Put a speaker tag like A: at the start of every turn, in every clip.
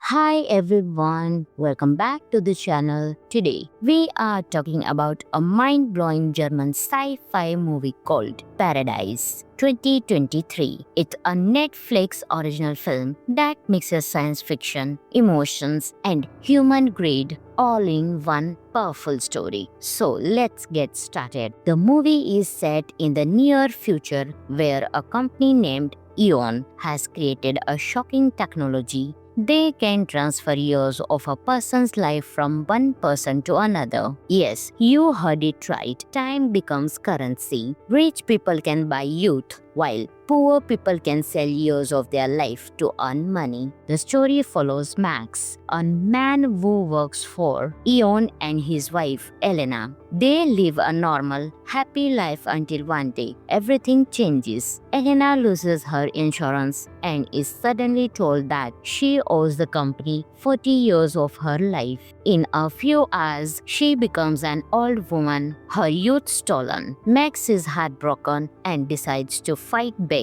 A: Hi everyone, welcome back to the channel. Today we are talking about a mind-blowing German sci-fi movie called Paradise 2023. It's a Netflix original film that mixes science fiction, emotions, and human greed all in one powerful story. So let's get started. The movie is set in the near future where a company named Eon has created a shocking technology. They can transfer years of a person's life from one person to another. Yes, you heard it right. Time becomes currency. Rich people can buy youth, while poor people can sell years of their life to earn money. The story follows Max, a man who works for Eon and his wife Elena. They live a normal, happy life until one day everything changes. Elena loses her insurance and is suddenly told that she owes the company 40 years of her life. In a few hours, she becomes an old woman, her youth stolen. Max is heartbroken and decides to fight back.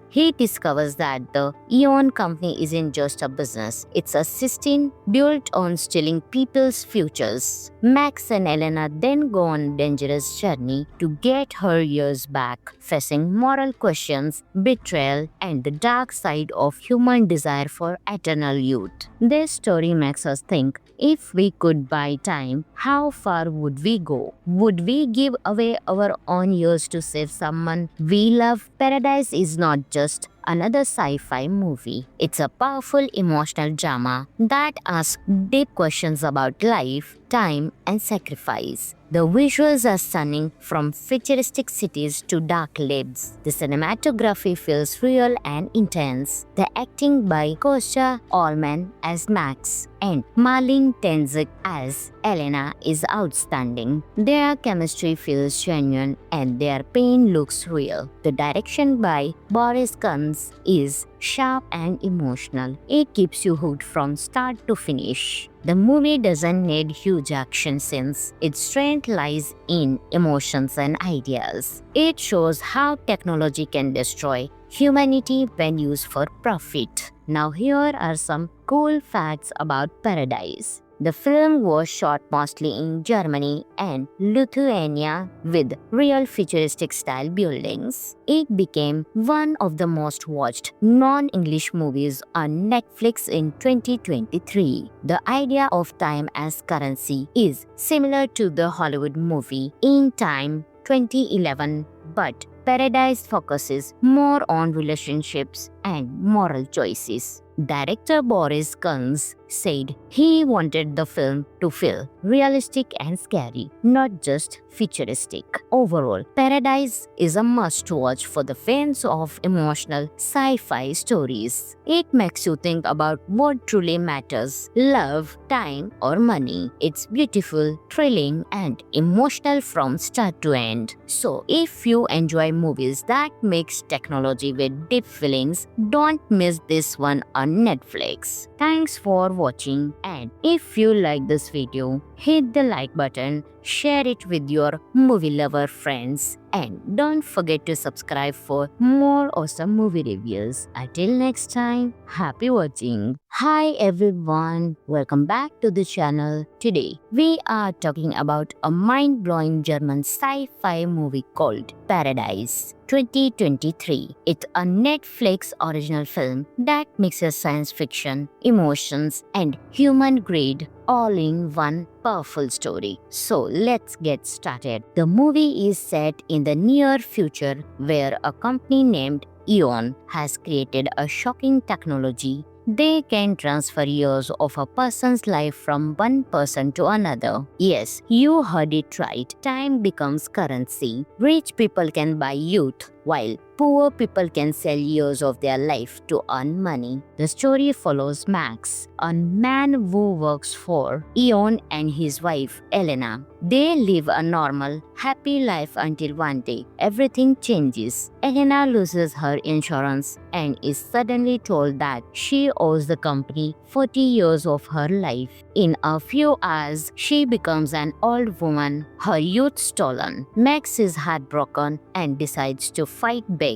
A: He discovers that the Eon company isn't just a business, it's a system built on stealing people's futures. Max and Elena then go on a dangerous journey to get her years back, facing moral questions, betrayal, and the dark side of human desire for eternal youth. This story makes us think, if we could buy time, how far would we go? Would we give away our own years to save someone we love? Paradise is not just another sci-fi movie. It's a powerful emotional drama that asks deep questions about life, time, and sacrifice. The visuals are stunning, from futuristic cities to dark labs. The cinematography feels real and intense. The acting by Kostya Ullman as Max and Marlene Tenzik as Elena is outstanding. Their chemistry feels genuine and their pain looks real. The direction by Boris Kunz is sharp and emotional. It keeps you hooked from start to finish. The movie doesn't need huge action scenes. Its strength lies in emotions and ideas. It shows how technology can destroy humanity when used for profit. Now here are some cool facts about Paradise. The film was shot mostly in Germany and Lithuania with real futuristic style buildings. It became one of the most watched non-English movies on Netflix in 2023. The idea of time as currency is similar to the Hollywood movie In Time 2011, but Paradise focuses more on relationships and moral choices. Director Boris Kunz said he wanted the film to feel realistic and scary, not just futuristic. Overall, Paradise is a must-watch for the fans of emotional sci-fi stories. It makes you think about what truly matters: love, time, or money. It's beautiful, thrilling, and emotional from start to end. So, if you enjoy movies that mix technology with deep feelings, don't miss this one on Netflix. Thanks for watching, and if you like this video, hit the like button, share it with your movie lover friends, and don't forget to subscribe for more awesome movie reviews. Until next time, happy watching. Hi everyone, welcome back to the channel. Today we are talking about a mind-blowing German sci-fi movie called Paradise 2023. It's a Netflix original film that mixes science fiction, emotions, and human greed all in one powerful story. So let's get started. The movie is set in the near future where a company named Eon has created a shocking technology. They can transfer years of a person's life from one person to another. Yes, you heard it right. Time becomes currency. Rich people can buy youth, while poor people can sell years of their life to earn money. The story follows Max, a man who works for Eon and his wife Elena. They live a normal, happy life until one day everything changes. Elena loses her insurance and is suddenly told that she owes the company 40 years of her life. In a few hours, she becomes an old woman, her youth stolen. Max is heartbroken and decides to fight back.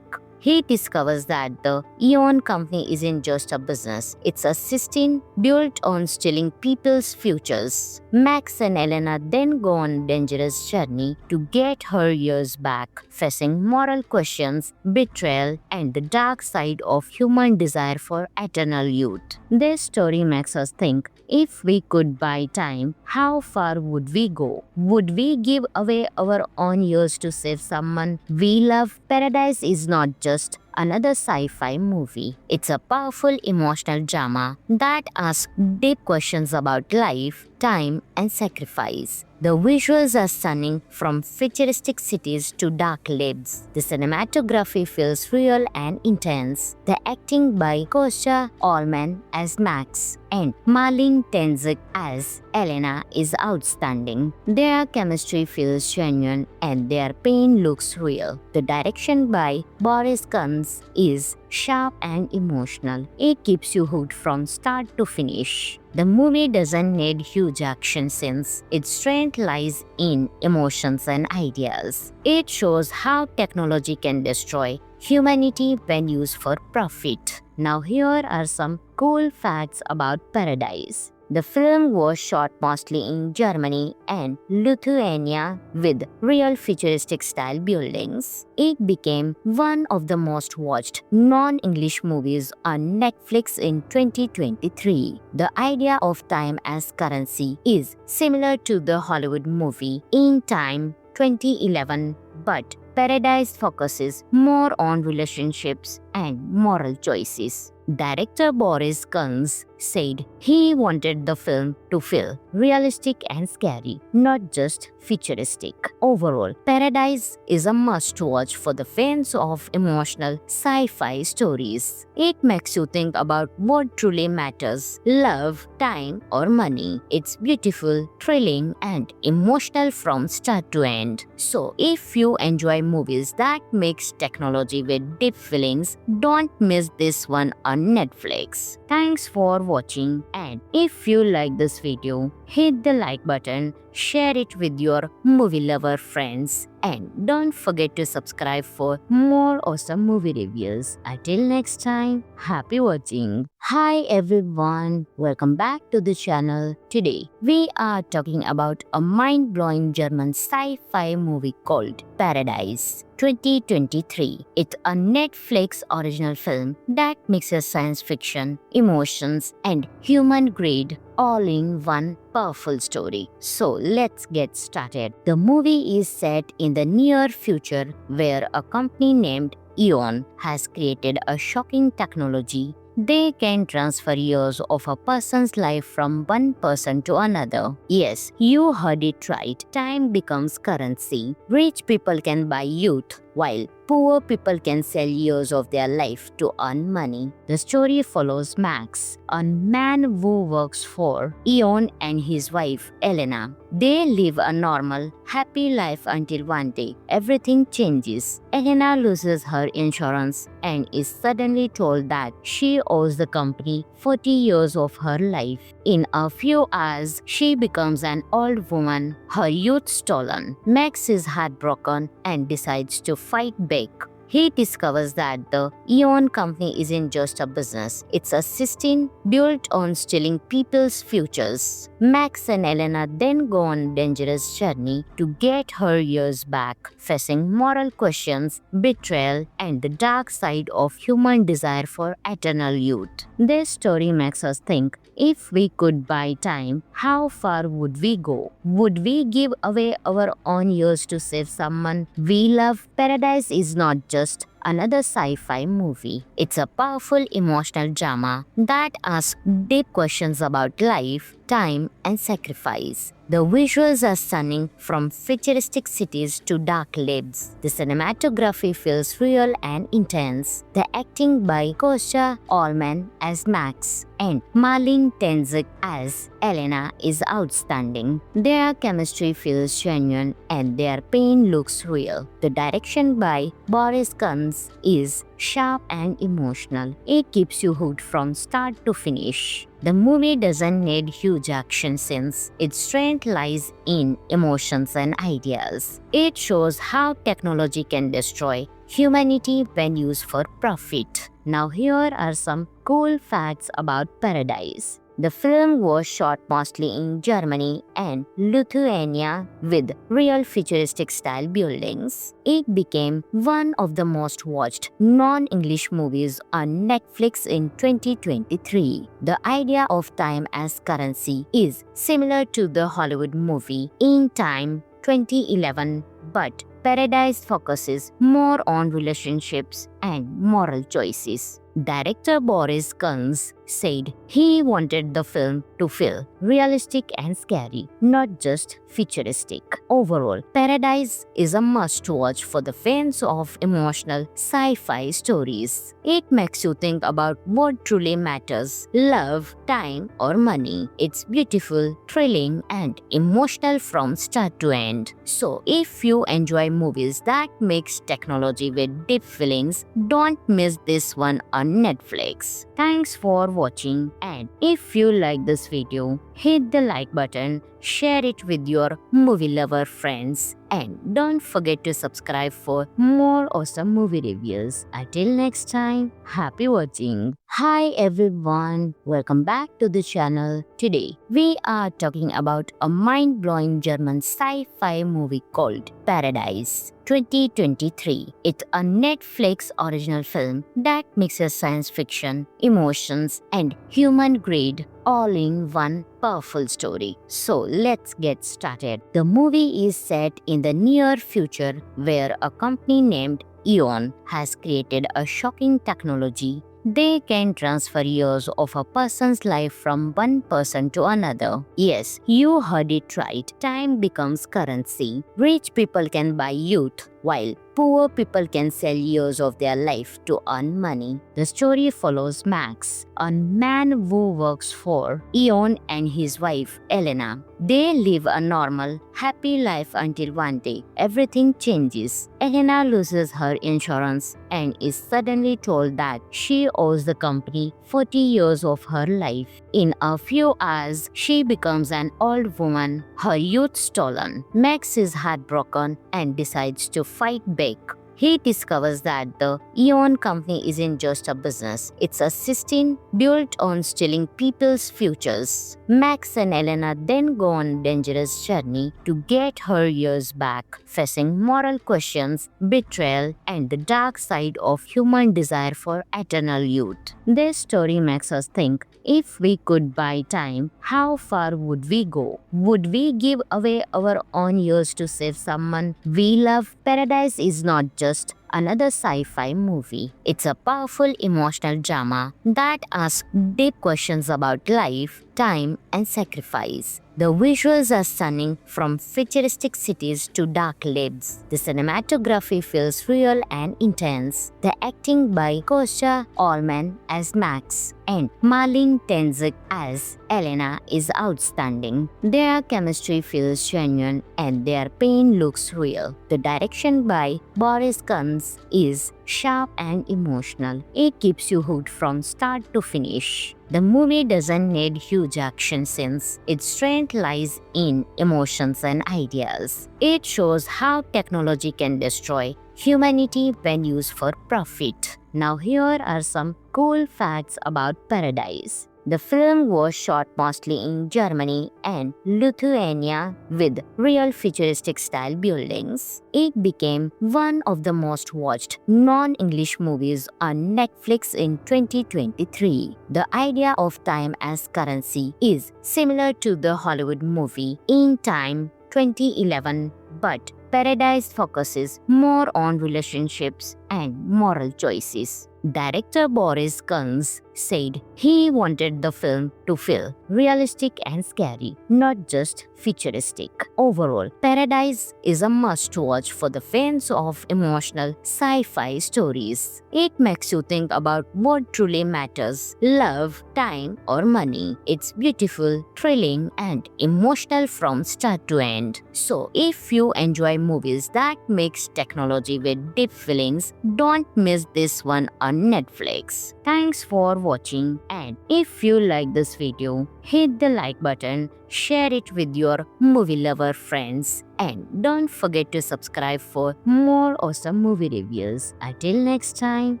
A: he discovers that the Eon company isn't just a business, it's a system built on stealing people's futures. Max and Elena then go on a dangerous journey to get her years back, facing moral questions, betrayal, and the dark side of human desire for eternal youth. This story makes us think, if we could buy time, how far would we go? Would we give away our own years to save someone we love? Paradise is not just another sci-fi movie. It's a powerful emotional drama that asks deep questions about life, time, and sacrifice. The visuals are stunning, from futuristic cities to dark labs. The cinematography feels real and intense. The acting by Kostya Ullman as Max and Marlene Tenzik as Elena is outstanding. Their chemistry feels genuine and their pain looks real. The direction by Boris Kunz is sharp and emotional. It keeps you hooked from start to finish. The movie doesn't need huge action scenes. Its strength lies in emotions and ideas. It shows how technology can destroy humanity when used for profit. Now here are some cool facts about Paradise. The film was shot mostly in Germany and Lithuania with real futuristic style buildings. It became one of the most watched non-English movies on Netflix in 2023. The idea of time as currency is similar to the Hollywood movie In Time 2011, but Paradise focuses more on relationships and moral choices. Director Boris Kunz said he wanted the film to feel realistic and scary, not just futuristic. Overall, Paradise is a must-watch for the fans of emotional sci-fi stories. It makes you think about what truly matters: love, time, or money. It's beautiful, thrilling, and emotional from start to end. So, if you enjoy movies that mix technology with deep feelings, don't miss this one on Netflix. Thanks for watching, and if you like this video, hit the like button, share it with your movie lover friends, and don't forget to subscribe for more awesome movie reviews. Until next time, happy watching. Hi everyone, welcome back to the channel. Today we are talking about a mind-blowing German sci-fi movie called Paradise 2023. It's a Netflix original film that mixes science fiction, emotions, and human greed all in one powerful story. So let's get started. The movie is set in the near future where a company named Eon has created a shocking technology. They can transfer years of a person's life from one person to another. Yes, you heard it right. Time becomes currency. Rich people can buy youth, while poor people can sell years of their life to earn money. The story follows Max, a man who works for Eon, and his wife, Elena. They live a normal, happy life until one day everything changes. Elena loses her insurance and is suddenly told that she owes the company 40 years of her life. In a few hours, she becomes an old woman, her youth stolen. Max is heartbroken and decides to fight back. He discovers that the Eon company isn't just a business, it's a system built on stealing people's futures. Max and Elena then go on a dangerous journey to get her years back, facing moral questions, betrayal, and the dark side of human desire for eternal youth. This story makes us think, if we could buy time, how far would we go? Would we give away our own years to save someone we love? Paradise is not just another sci-fi movie. It's a powerful emotional drama that asks deep questions about life, time, and sacrifice. The visuals are stunning, from futuristic cities to dark labs. The cinematography feels real and intense. The acting by Kostya Ullman as Max and Marlene Tenzik as Elena is outstanding. Their chemistry feels genuine and their pain looks real. The direction by Boris Kunz is sharp and emotional. It keeps you hooked from start to finish. The movie doesn't need huge action scenes. Its strength lies in emotions and ideas. It shows how technology can destroy humanity when used for profit. Now, here are some cool facts about Paradise. The film was shot mostly in Germany and Lithuania with real futuristic style buildings. It became one of the most watched non-English movies on Netflix in 2023. The idea of time as currency is similar to the Hollywood movie In Time 2011, but Paradise focuses more on relationships and moral choices. Director Boris Kunz said he wanted the film to feel realistic and scary, not just futuristic. Overall, Paradise is a must-watch for the fans of emotional sci-fi stories. It makes you think about what truly matters: love, time, or money. It's beautiful, thrilling, and emotional from start to end. So, if you enjoy movies that mix technology with deep feelings, don't miss this one on Netflix. Thanks for watching, and if you like this video, hit the like button, share it with your movie lover friends, and don't forget to subscribe for more awesome movie reviews. Until next time, happy watching. Hi everyone, welcome back to the channel. Today, we are talking about a mind-blowing German sci-fi movie called Paradise 2023. It's a Netflix original film that mixes science fiction, emotions, and human greed all in one powerful story. So let's get started. The movie is set in the near future where a company named Eon has created a shocking technology. They can transfer years of a person's life from one person to another. Yes, you heard it right. Time becomes currency. Rich people can buy youth, while poor people can sell years of their life to earn money. The story follows Max, a man who works for Eon, and his wife, Elena. They live a normal, happy life until one day everything changes. Elena loses her insurance and is suddenly told that she owes the company 40 years of her life. In a few hours, she becomes an old woman, her youth stolen. Max is heartbroken and decides to fight back. He discovers that the Eon company isn't just a business, it's a system built on stealing people's futures. Max and Elena then go on a dangerous journey to get her years back, facing moral questions, betrayal, and the dark side of human desire for eternal youth. This story makes us think, if we could buy time, how far would we go? Would we give away our own years to save someone we love? Paradise is not just another sci-fi movie. It's a powerful emotional drama that asks deep questions about life, time, and sacrifice. The visuals are stunning, from futuristic cities to dark labs. The cinematography feels real and intense. The acting by Kostya Ullmann as Max and Marlene Tenzik as Elena is outstanding. Their chemistry feels genuine and their pain looks real. The direction by Boris Kunz is sharp and emotional. It keeps you hooked from start to finish. The movie doesn't need huge action scenes. Its strength lies in emotions and ideas. It shows how technology can destroy humanity when used for profit. Now here are some cool facts about Paradise. The film was shot mostly in Germany and Lithuania with real futuristic style buildings. It became one of the most watched non-English movies on Netflix in 2023. The idea of time as currency is similar to the Hollywood movie In Time 2011, but Paradise focuses more on relationships and moral choices. Director Boris Kunz said he wanted the film to feel realistic and scary, not just futuristic. Overall, Paradise is a must-watch for the fans of emotional sci-fi stories. It makes you think about what truly matters: love, time, or money. It's beautiful, thrilling, and emotional from start to end. So, if you enjoy movies that mix technology with deep feelings, don't miss this one on Netflix. Thanks for watching, and if you like this video, hit the like button, share it with your movie lover friends, and don't forget to subscribe for more awesome movie reviews. Until next time,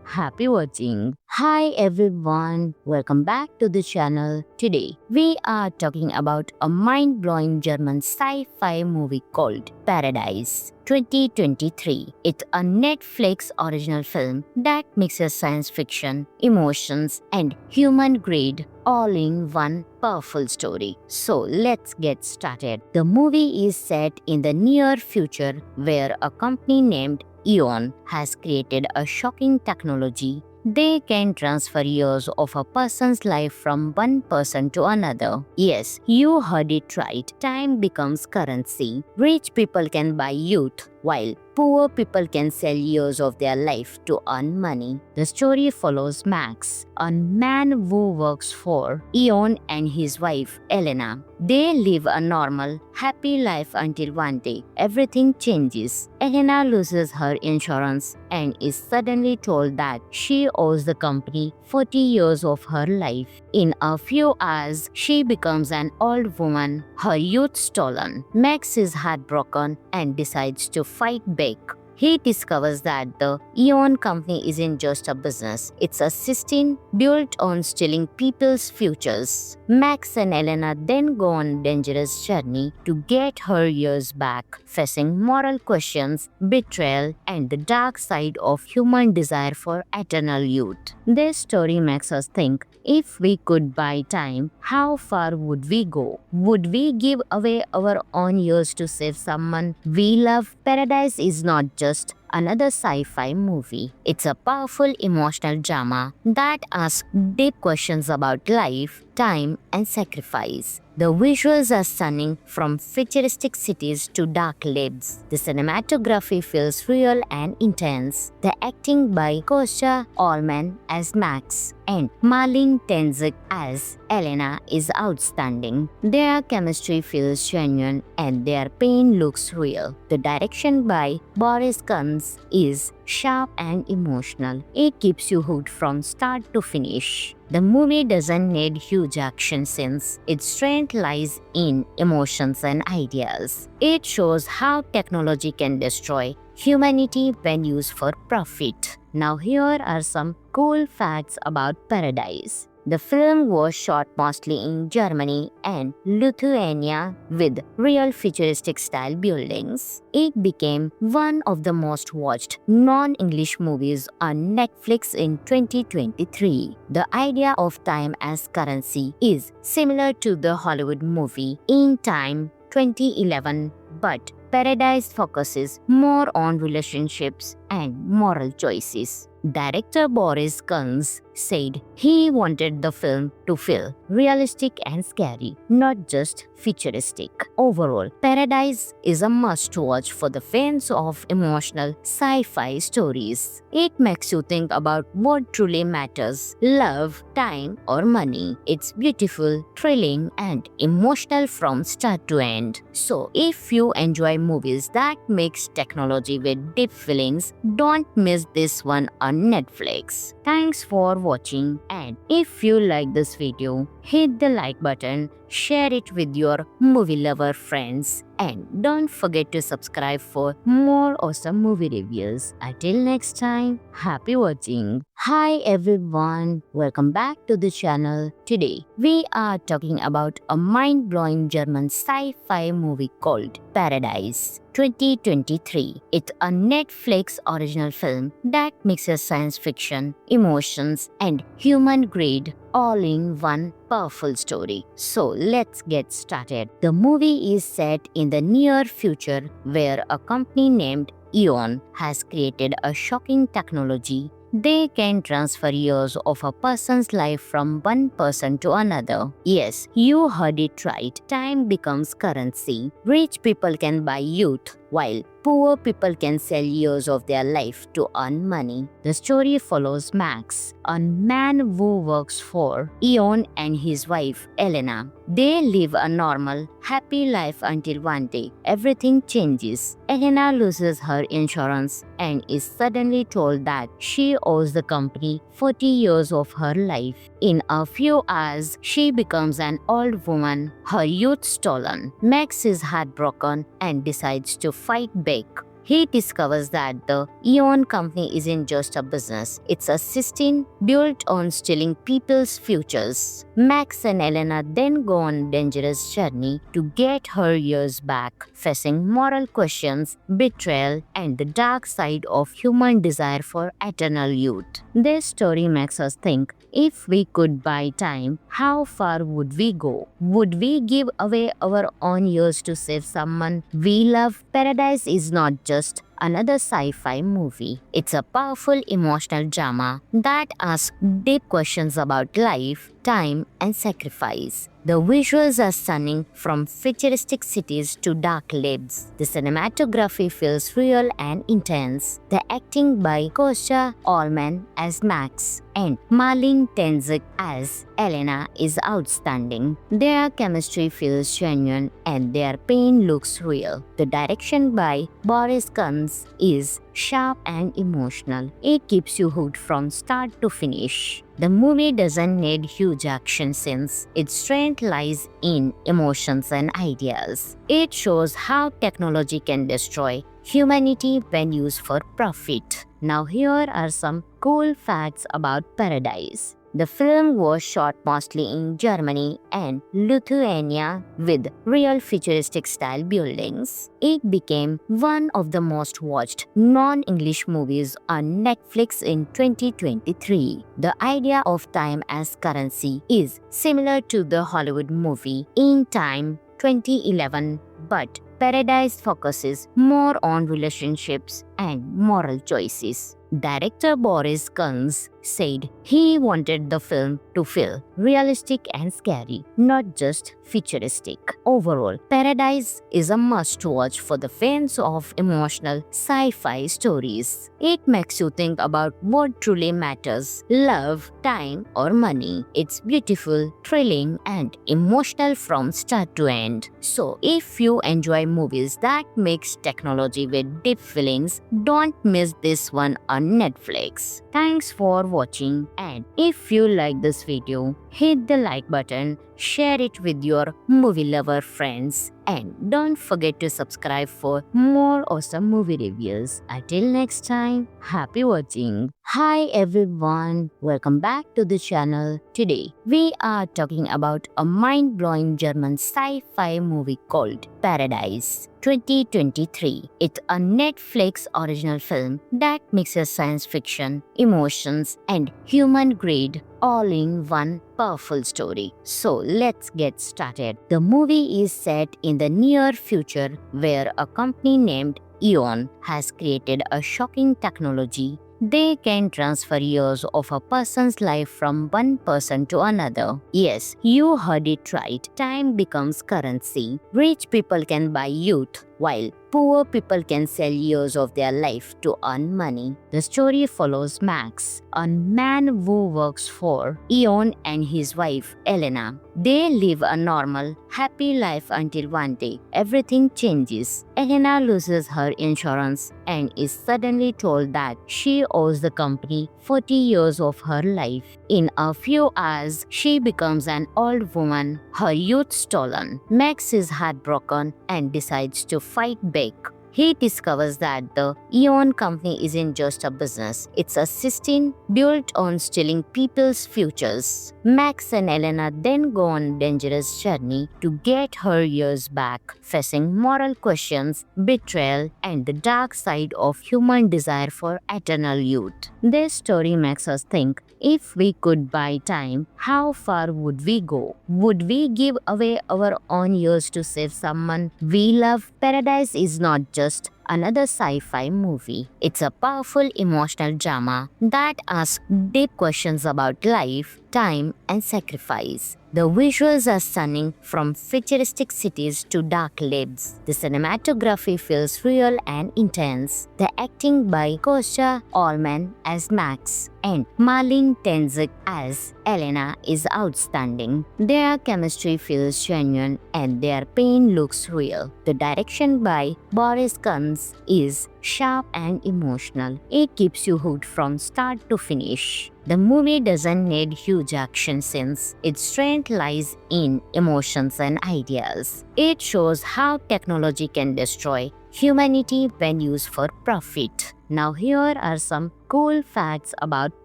A: happy watching. Hi everyone, welcome back to the channel. Today, we are talking about a mind-blowing German sci-fi movie called Paradise 2023. It's a Netflix original film that mixes science fiction, emotions, and human greed all in one powerful story. So let's get started. The movie is set in the near future where a company named Eon has created a shocking technology. They can transfer years of a person's life from one person to another. Yes, you heard it right. Time becomes currency. Rich people can buy youth, while poor people can sell years of their life to earn money. The story follows Max, a man who works for Eon, and his wife, Elena. They live a normal, happy life until one day everything changes. Elena loses her insurance and is suddenly told that she owes the company 40 years of her life. In a few hours, she becomes an old woman, her youth stolen. Max is heartbroken and decides to fight back. He discovers that the Eon company isn't just a business, it's a system built on stealing people's futures. Max and Elena then go on a dangerous journey to get her years back, facing moral questions, betrayal, and the dark side of human desire for eternal youth. This story makes us think, if we could buy time, how far would we go? Would we give away our own years to save someone we love? Paradise is not just another sci-fi movie. It's a powerful emotional drama that asks deep questions about life, time, and sacrifice. The visuals are stunning, from futuristic cities to dark labs. The cinematography feels real and intense. The acting by Kostya Ullmann as Max and Marlene Tenzik as Elena is outstanding. Their chemistry feels genuine and their pain looks real. The direction by Boris Kunz is sharp and emotional. It keeps you hooked from start to finish. The movie doesn't need huge action scenes. Its strength lies in emotions and ideas. It shows how technology can destroy humanity when used for profit. Now here are some cool facts about Paradise. The film was shot mostly in Germany and Lithuania with real futuristic style buildings. It became one of the most watched non-English movies on Netflix in 2023. The idea of time as currency is similar to the Hollywood movie In Time 2011, but Paradise focuses more on relationships and moral choices. Director Boris Kunz said he wanted the film to feel realistic and scary, not just futuristic. Overall, Paradise is a must-watch for the fans of emotional sci-fi stories. It makes you think about what truly matters: love, time, or money. It's beautiful, thrilling, and emotional from start to end. So, if you enjoy movies that mix technology with deep feelings, don't miss this one on Netflix. Thanks for watching, and if you like this video, hit the like button, share it with your movie lover friends, and don't forget to subscribe for more awesome movie reviews. Until next time, happy watching. Hi everyone, welcome back to the channel. Today, we are talking about a mind-blowing German sci-fi movie called Paradise 2023. It's a Netflix original film that mixes science fiction, emotions, and human greed all in one powerful story. So let's get started. The movie is set in the near future where a company named Eon has created a shocking technology. They can transfer years of a person's life from one person to another. Yes, you heard it right. Time becomes currency. Rich people can buy youth, while poor people can sell years of their life to earn money. The story follows Max, a man who works for Eon, and his wife, Elena. They live a normal, happy life until one day everything changes. Elena loses her insurance and is suddenly told that she owes the company 40 years of her life. In a few hours, she becomes an old woman, her youth stolen. Max is heartbroken and decides to fight back. He discovers that the Eon company isn't just a business, it's a system built on stealing people's futures. Max and Elena then go on a dangerous journey to get her years back, facing moral questions, betrayal, and the dark side of human desire for eternal youth. This story makes us think, if we could buy time, how far would we go? Would we give away our own years to save someone we love? Paradise is not just another sci-fi movie. It's a powerful emotional drama that asks deep questions about life, time, and sacrifice. The visuals are stunning, from futuristic cities to dark labs. The cinematography feels real and intense. The acting by Kostya Ullman as Max and Marlene Tenzik as Elena is outstanding. Their chemistry feels genuine and their pain looks real. The direction by Boris Kunz is sharp and emotional. It keeps you hooked from start to finish. The movie doesn't need huge action scenes. Its strength lies in emotions and ideas. It shows how technology can destroy humanity when used for profit. Now here are some cool facts about Paradise. The film was shot mostly in Germany and Lithuania with real futuristic style buildings. It became one of the most watched non-English movies on Netflix in 2023. The idea of time as currency is similar to the Hollywood movie In Time 2011, but Paradise focuses more on relationships and moral choices. Director Boris Kunz said he wanted the film to feel realistic and scary, not just futuristic. Overall, Paradise is a must-watch for the fans of emotional sci-fi stories. It makes you think about what truly matters: love, time, or money. It's beautiful, thrilling, and emotional from start to end. So, if you enjoy movies that mix technology with deep feelings, don't miss this one on Netflix. Thanks for watching, and if you like this video, hit the like button, share it with your movie lover friends, and don't forget to subscribe for more awesome movie reviews. Until next time, happy watching. Hi everyone, welcome back to the channel. Today we are talking about a mind-blowing German sci-fi movie called Paradise 2023. It's a Netflix original film that mixes science fiction, emotions, and human greed all in one powerful story. So let's get started. The movie is set in the near future where a company named Eon has created a shocking technology. They can transfer years of a person's life from one person to another. Yes, you heard it right. Time becomes currency. Rich people can buy youth, while poor people can sell years of their life to earn money. The story follows Max, a man who works for Eon, and his wife, Elena. They live a normal, happy life until one day everything changes. Elena loses her insurance and is suddenly told that she owes the company 40 years of her life. In a few hours, she becomes an old woman, her youth stolen. Max is heartbroken and decides to fight back. He discovers that the Eon company isn't just a business, it's a system built on stealing people's futures. Max and Elena then go on a dangerous journey to get her years back, facing moral questions, betrayal, and the dark side of human desire for eternal youth. This story makes us think, if we could buy time, how far would we go? Would we give away our own years to save someone we love? Paradise is not just another sci-fi movie. It's a powerful emotional drama that asks deep questions about life, time, and sacrifice. The visuals are stunning, from futuristic cities to dark labs. The cinematography feels real and intense. The acting by Kostya Ullman as Max and Marlene Tenzik as Elena is outstanding. Their chemistry feels genuine and their pain looks real. The direction by Boris Kunz is sharp and emotional. It keeps you hooked from start to finish. The movie doesn't need huge action scenes. Its strength lies in emotions and ideas. It shows how technology can destroy humanity when used for profit. Now here are some cool facts about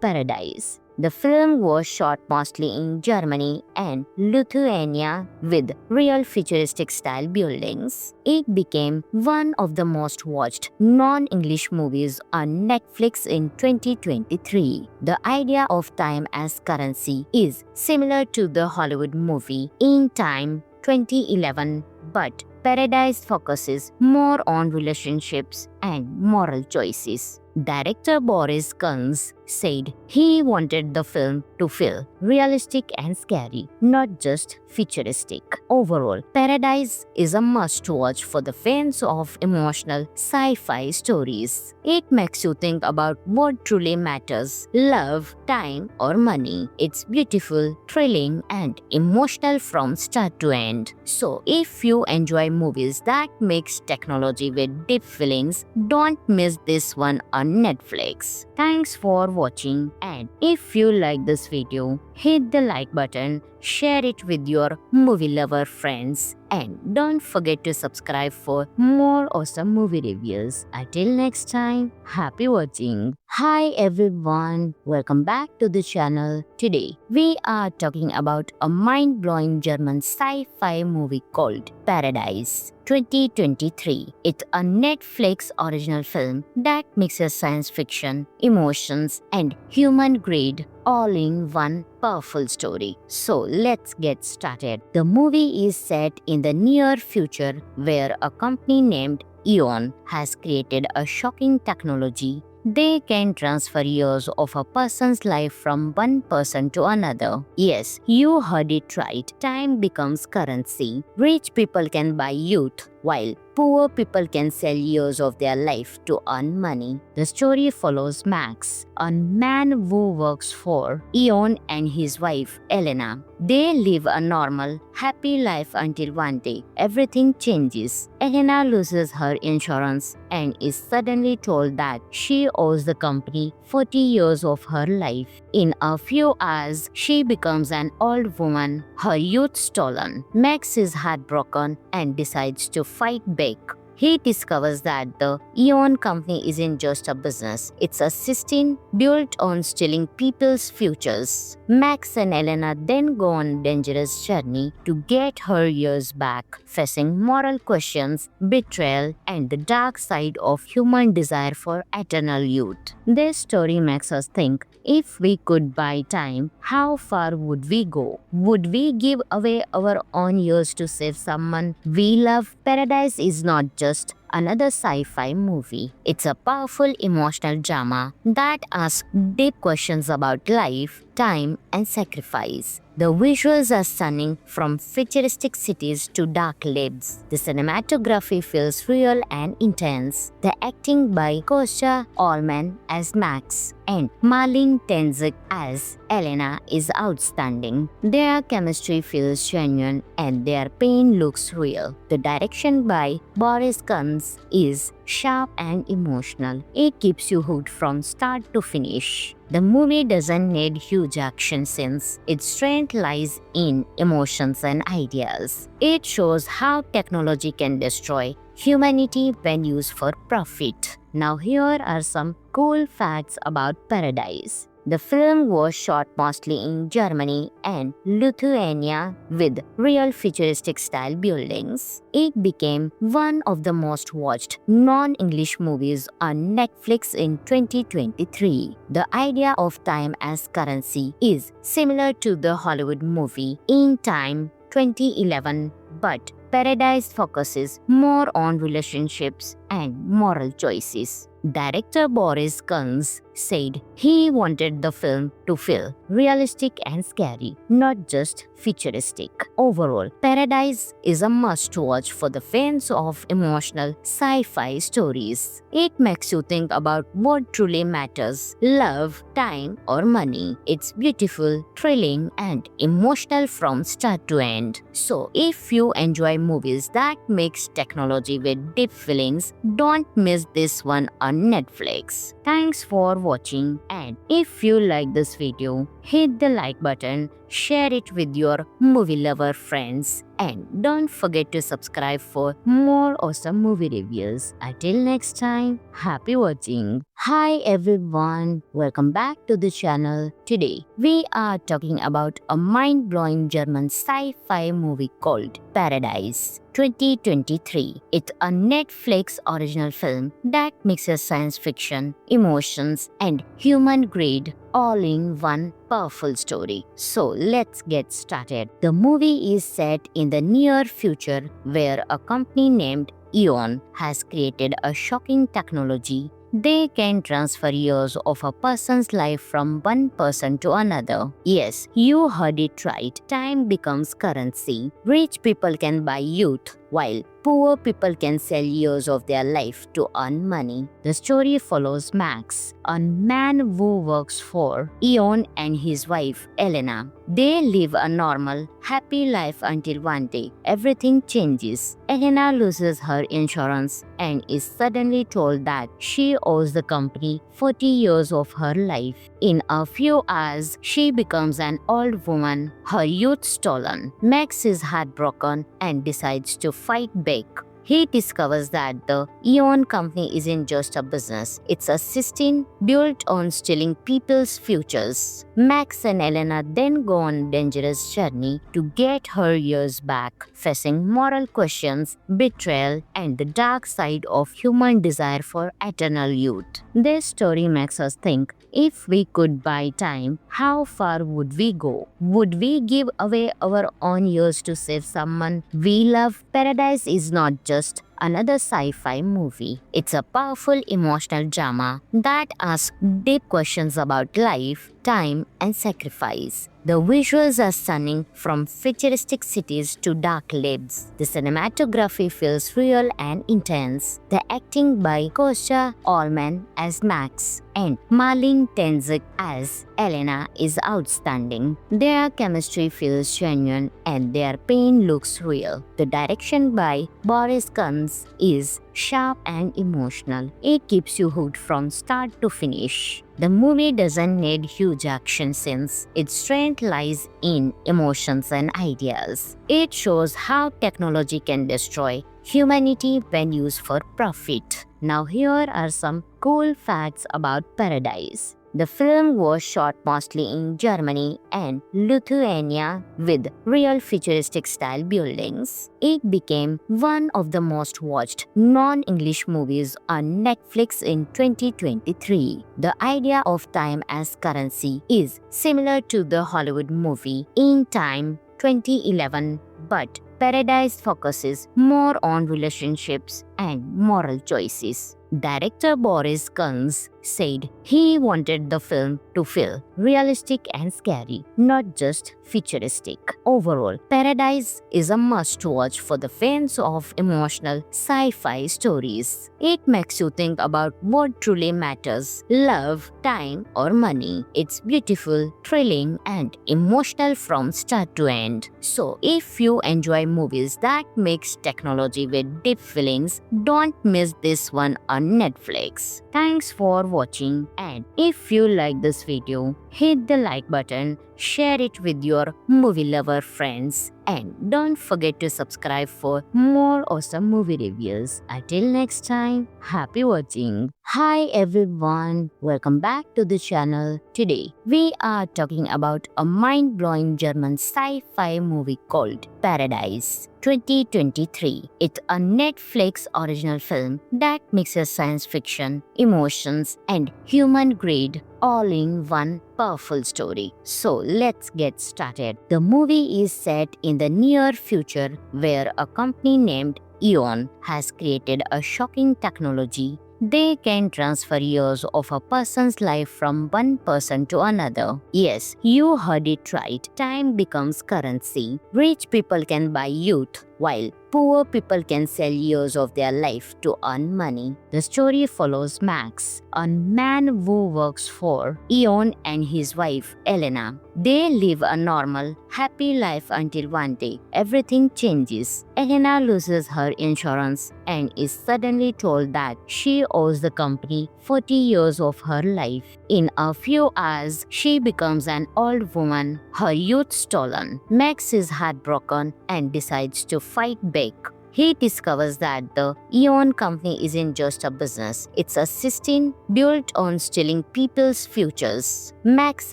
A: Paradise. The film was shot mostly in Germany and Lithuania with real futuristic style buildings. It became one of the most watched non-English movies on Netflix in 2023. The idea of time as currency is similar to the Hollywood movie In Time 2011, but Paradise focuses more on relationships and moral choices. Director Boris Kunz said he wanted the film to feel realistic and scary, not just futuristic. Overall, Paradise is a must-watch for the fans of emotional sci-fi stories. It makes you think about what truly matters: love, time, or money. It's beautiful, thrilling, and emotional from start to end. So, if you enjoy movies that mix technology with deep feelings, don't miss this one on Netflix. Thanks for watching, and if you like this video, hit the like button, share it with your movie lover friends, and don't forget to subscribe for more awesome movie reviews. Until next time, happy watching. Hi everyone, welcome back to the channel. Today we are talking about a mind-blowing German sci-fi movie called Paradise 2023. It's a Netflix original film that mixes science fiction, emotions, and human greed all in one powerful story. So let's get started. The movie is set in the near future where a company named Eon has created a shocking technology. They can transfer years of a person's life from one person to another. Yes, you heard it right. Time becomes currency. Rich people can buy youth, while poor people can sell years of their life to earn money. The story follows Max, a man who works for Eon, and his wife, Elena. They live a normal, happy life until one day everything changes. Elena loses her insurance and is suddenly told that she owes the company 40 years of her life. In a few hours, she becomes an old woman, her youth stolen. Max is heartbroken and decides to fight back. He discovers that the Eon company isn't just a business, it's a system built on stealing people's futures. Max and Elena then go on a dangerous journey to get her years back, facing moral questions, betrayal, and the dark side of human desire for eternal youth. This story makes us think, if we could buy time, how far would we go? Would we give away our own years to save someone we love? Paradise is not just another sci-fi movie. It's a powerful emotional drama that asks deep questions about life, time, and sacrifice. The visuals are stunning, from futuristic cities to dark labs. The cinematography feels real and intense. The acting by Kostya Ullmann as Max and Marlene Tenzik as Elena is outstanding. Their chemistry feels genuine and their pain looks real. The direction by Boris Kunz is sharp and emotional. It keeps you hooked from start to finish. The movie doesn't need huge action scenes. Its strength lies in emotions and ideas. It shows how technology can destroy humanity when used for profit. Now here are some cool facts about Paradise. The film was shot mostly in Germany and Lithuania with real futuristic style buildings. It became one of the most watched non-English movies on Netflix in 2023. The idea of time as currency is similar to the Hollywood movie In Time 2011, but Paradise focuses more on relationships and moral choices. Director Boris Kunz said he wanted the film to feel realistic and scary, not just futuristic. Overall, Paradise is a must-watch for the fans of emotional sci-fi stories. It makes you think about what truly matters: love, time, or money. It's beautiful, thrilling, and emotional from start to end. So, if you enjoy movies that mix technology with deep feelings, don't miss this one on Netflix. Thanks for watching, and if you like this video, hit the like button, share it with your movie lover friends, and don't forget to subscribe for more awesome movie reviews. Until next time, happy watching. Hi everyone, welcome back to the channel. Today, we are talking about a mind-blowing German sci-fi movie called Paradise 2023. It's a Netflix original film that mixes science fiction, emotions, and human greed all in one powerful story. So let's get started. The movie is set in the near future where a company named Eon has created a shocking technology. They can transfer years of a person's life from one person to another. Yes, you heard it right. Time becomes currency. Rich people can buy youth, while poor people can sell years of their life to earn money. The story follows Max, a man who works for Eon, and his wife, Elena. They live a normal, happy life until one day everything changes. Elena loses her insurance and is suddenly told that she owes the company 40 years of her life. In a few hours, she becomes an old woman, her youth stolen. Max is heartbroken and decides to fight back. He discovers that the Eon company isn't just a business, it's a system built on stealing people's futures. Max and Elena then go on a dangerous journey to get her years back, facing moral questions, betrayal, and the dark side of human desire for eternal youth. This story makes us think, if we could buy time, how far would we go? Would we give away our own years to save someone we love? Paradise is not just another sci-fi movie. It's a powerful emotional drama that asks deep questions about life, time, and sacrifice. The visuals are stunning, from futuristic cities to dark labs. The cinematography feels real and intense. The acting by Kostya Ullmann as Max and Marlene Tenzik as Elena is outstanding. Their chemistry feels genuine and their pain looks real. The direction by Boris Kunz is sharp and emotional. It keeps you hooked from start to finish. The movie doesn't need huge action scenes. Its strength lies in emotions and ideas. It shows how technology can destroy humanity when used for profit. Now here are some cool facts about Paradise. The film was shot mostly in Germany and Lithuania with real futuristic style buildings. It became one of the most watched non-English movies on Netflix in 2023. The idea of time as currency is similar to the Hollywood movie In Time 2011, but Paradise focuses more on relationships and moral choices. Director Boris Kunz said he wanted the film to feel realistic and scary, not just futuristic. Overall, Paradise is a must-watch for the fans of emotional sci-fi stories. It makes you think about what truly matters: love, time, or money. It's beautiful, thrilling, and emotional from start to end. So, if you enjoy movies that mix technology with deep feelings, don't miss this one on Netflix. Thanks for watching, and if you like this video, hit the like button, share it with your movie lover friends, and don't forget to subscribe for more awesome movie reviews. Until next time, happy watching. Hi everyone, welcome back to the channel. Today, we are talking about a mind-blowing German sci-fi movie called Paradise 2023. It's a Netflix original film that mixes science fiction, emotions, and human greed all in one powerful story. So let's get started. The movie is set in the near future where a company named Eon has created a shocking technology. They can transfer years of a person's life from one person to another. Yes, you heard it right. Time becomes currency. Rich people can buy youth, while poor people can sell years of their life to earn money. The story follows Max, a man who works for Eon, and his wife, Elena. They live a normal, happy life until one day everything changes. Elena loses her insurance and is suddenly told that she owes the company 40 years of her life. In a few hours, she becomes an old woman, her youth stolen. Max is heartbroken and decides to fight back. He discovers that the Eon company isn't just a business, it's a system built on stealing people's futures. Max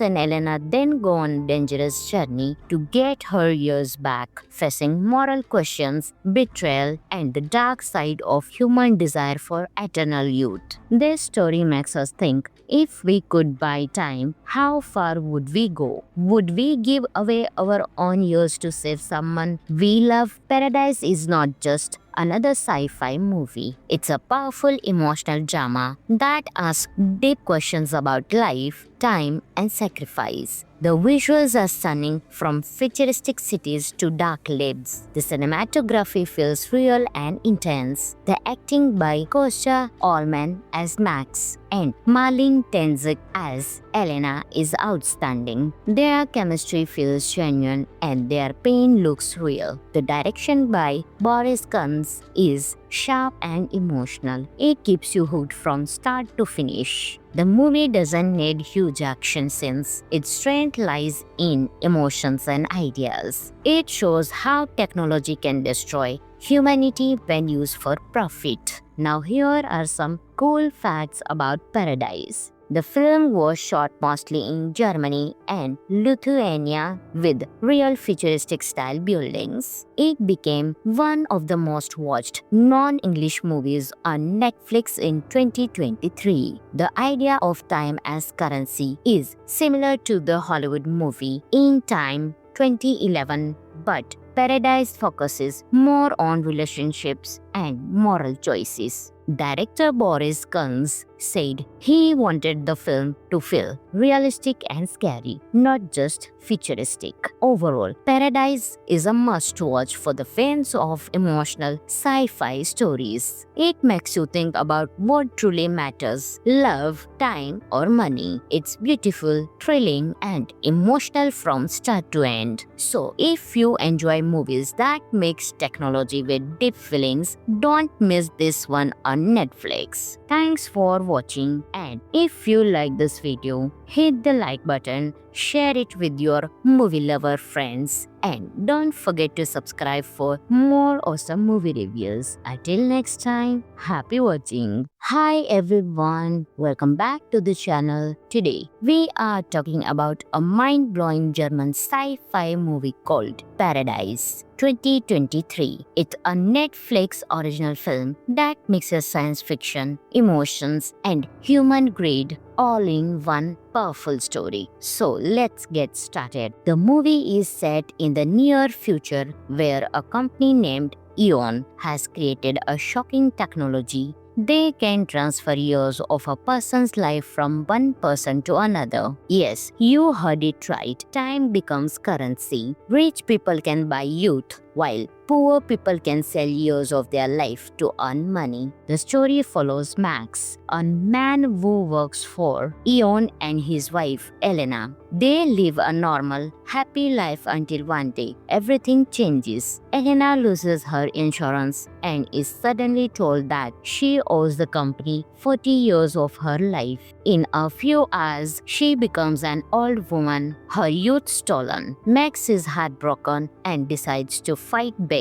A: and Elena then go on a dangerous journey to get her years back, facing moral questions, betrayal, and the dark side of human desire for eternal youth. This story makes us think, if we could buy time, how far would we go? Would we give away our own years to save someone we love? Paradise is not just another sci-fi movie. It's a powerful emotional drama that asks deep questions about life, time, and sacrifice. The visuals are stunning, from futuristic cities to dark labs. The cinematography feels real and intense. The acting by Kostya Ullman as Max and Marlene Tenzik as Elena is outstanding. Their chemistry feels genuine and their pain looks real. The direction by Boris Kunz is sharp and emotional. It keeps you hooked from start to finish. The movie doesn't need huge action scenes. Its strength lies in emotions and ideas. It shows how technology can destroy humanity when used for profit. Now here are some cool facts about Paradise. The film was shot mostly in Germany and Lithuania with real futuristic style buildings. It became one of the most watched non-English movies on Netflix in 2023. The idea of time as currency is similar to the Hollywood movie In Time 2011, but Paradise focuses more on relationships and moral choices. Director Boris Kunz said he wanted the film to feel realistic and scary, not just futuristic. Overall, Paradise is a must-watch for the fans of emotional sci-fi stories. It makes you think about what truly matters: love, time, or money. It's beautiful, thrilling, and emotional from start to end. So, if you enjoy movies that mix technology with deep feelings, don't miss this one on Netflix. Thanks for watching, and if you like this video, hit the like button, share it with your movie lover friends, and don't forget to subscribe for more awesome movie reviews. Until next time, happy watching. Hi everyone, welcome back to the channel. Today we are talking about a mind-blowing German sci-fi movie called Paradise 2023. It's a Netflix original film that mixes science fiction, emotions, and human greed all in one powerful story. So let's get started. The movie is set in the near future where a company named Eon has created a shocking technology. They can transfer years of a person's life from one person to another. Yes, you heard it right. Time becomes currency. Rich people can buy youth, while poor people can sell years of their life to earn money. The story follows Max, a man who works for Eon, and his wife, Elena. They live a normal, happy life until one day everything changes. Elena loses her insurance and is suddenly told that she owes the company 40 years of her life. In a few hours, she becomes an old woman, her youth stolen. Max is heartbroken and decides to fight back.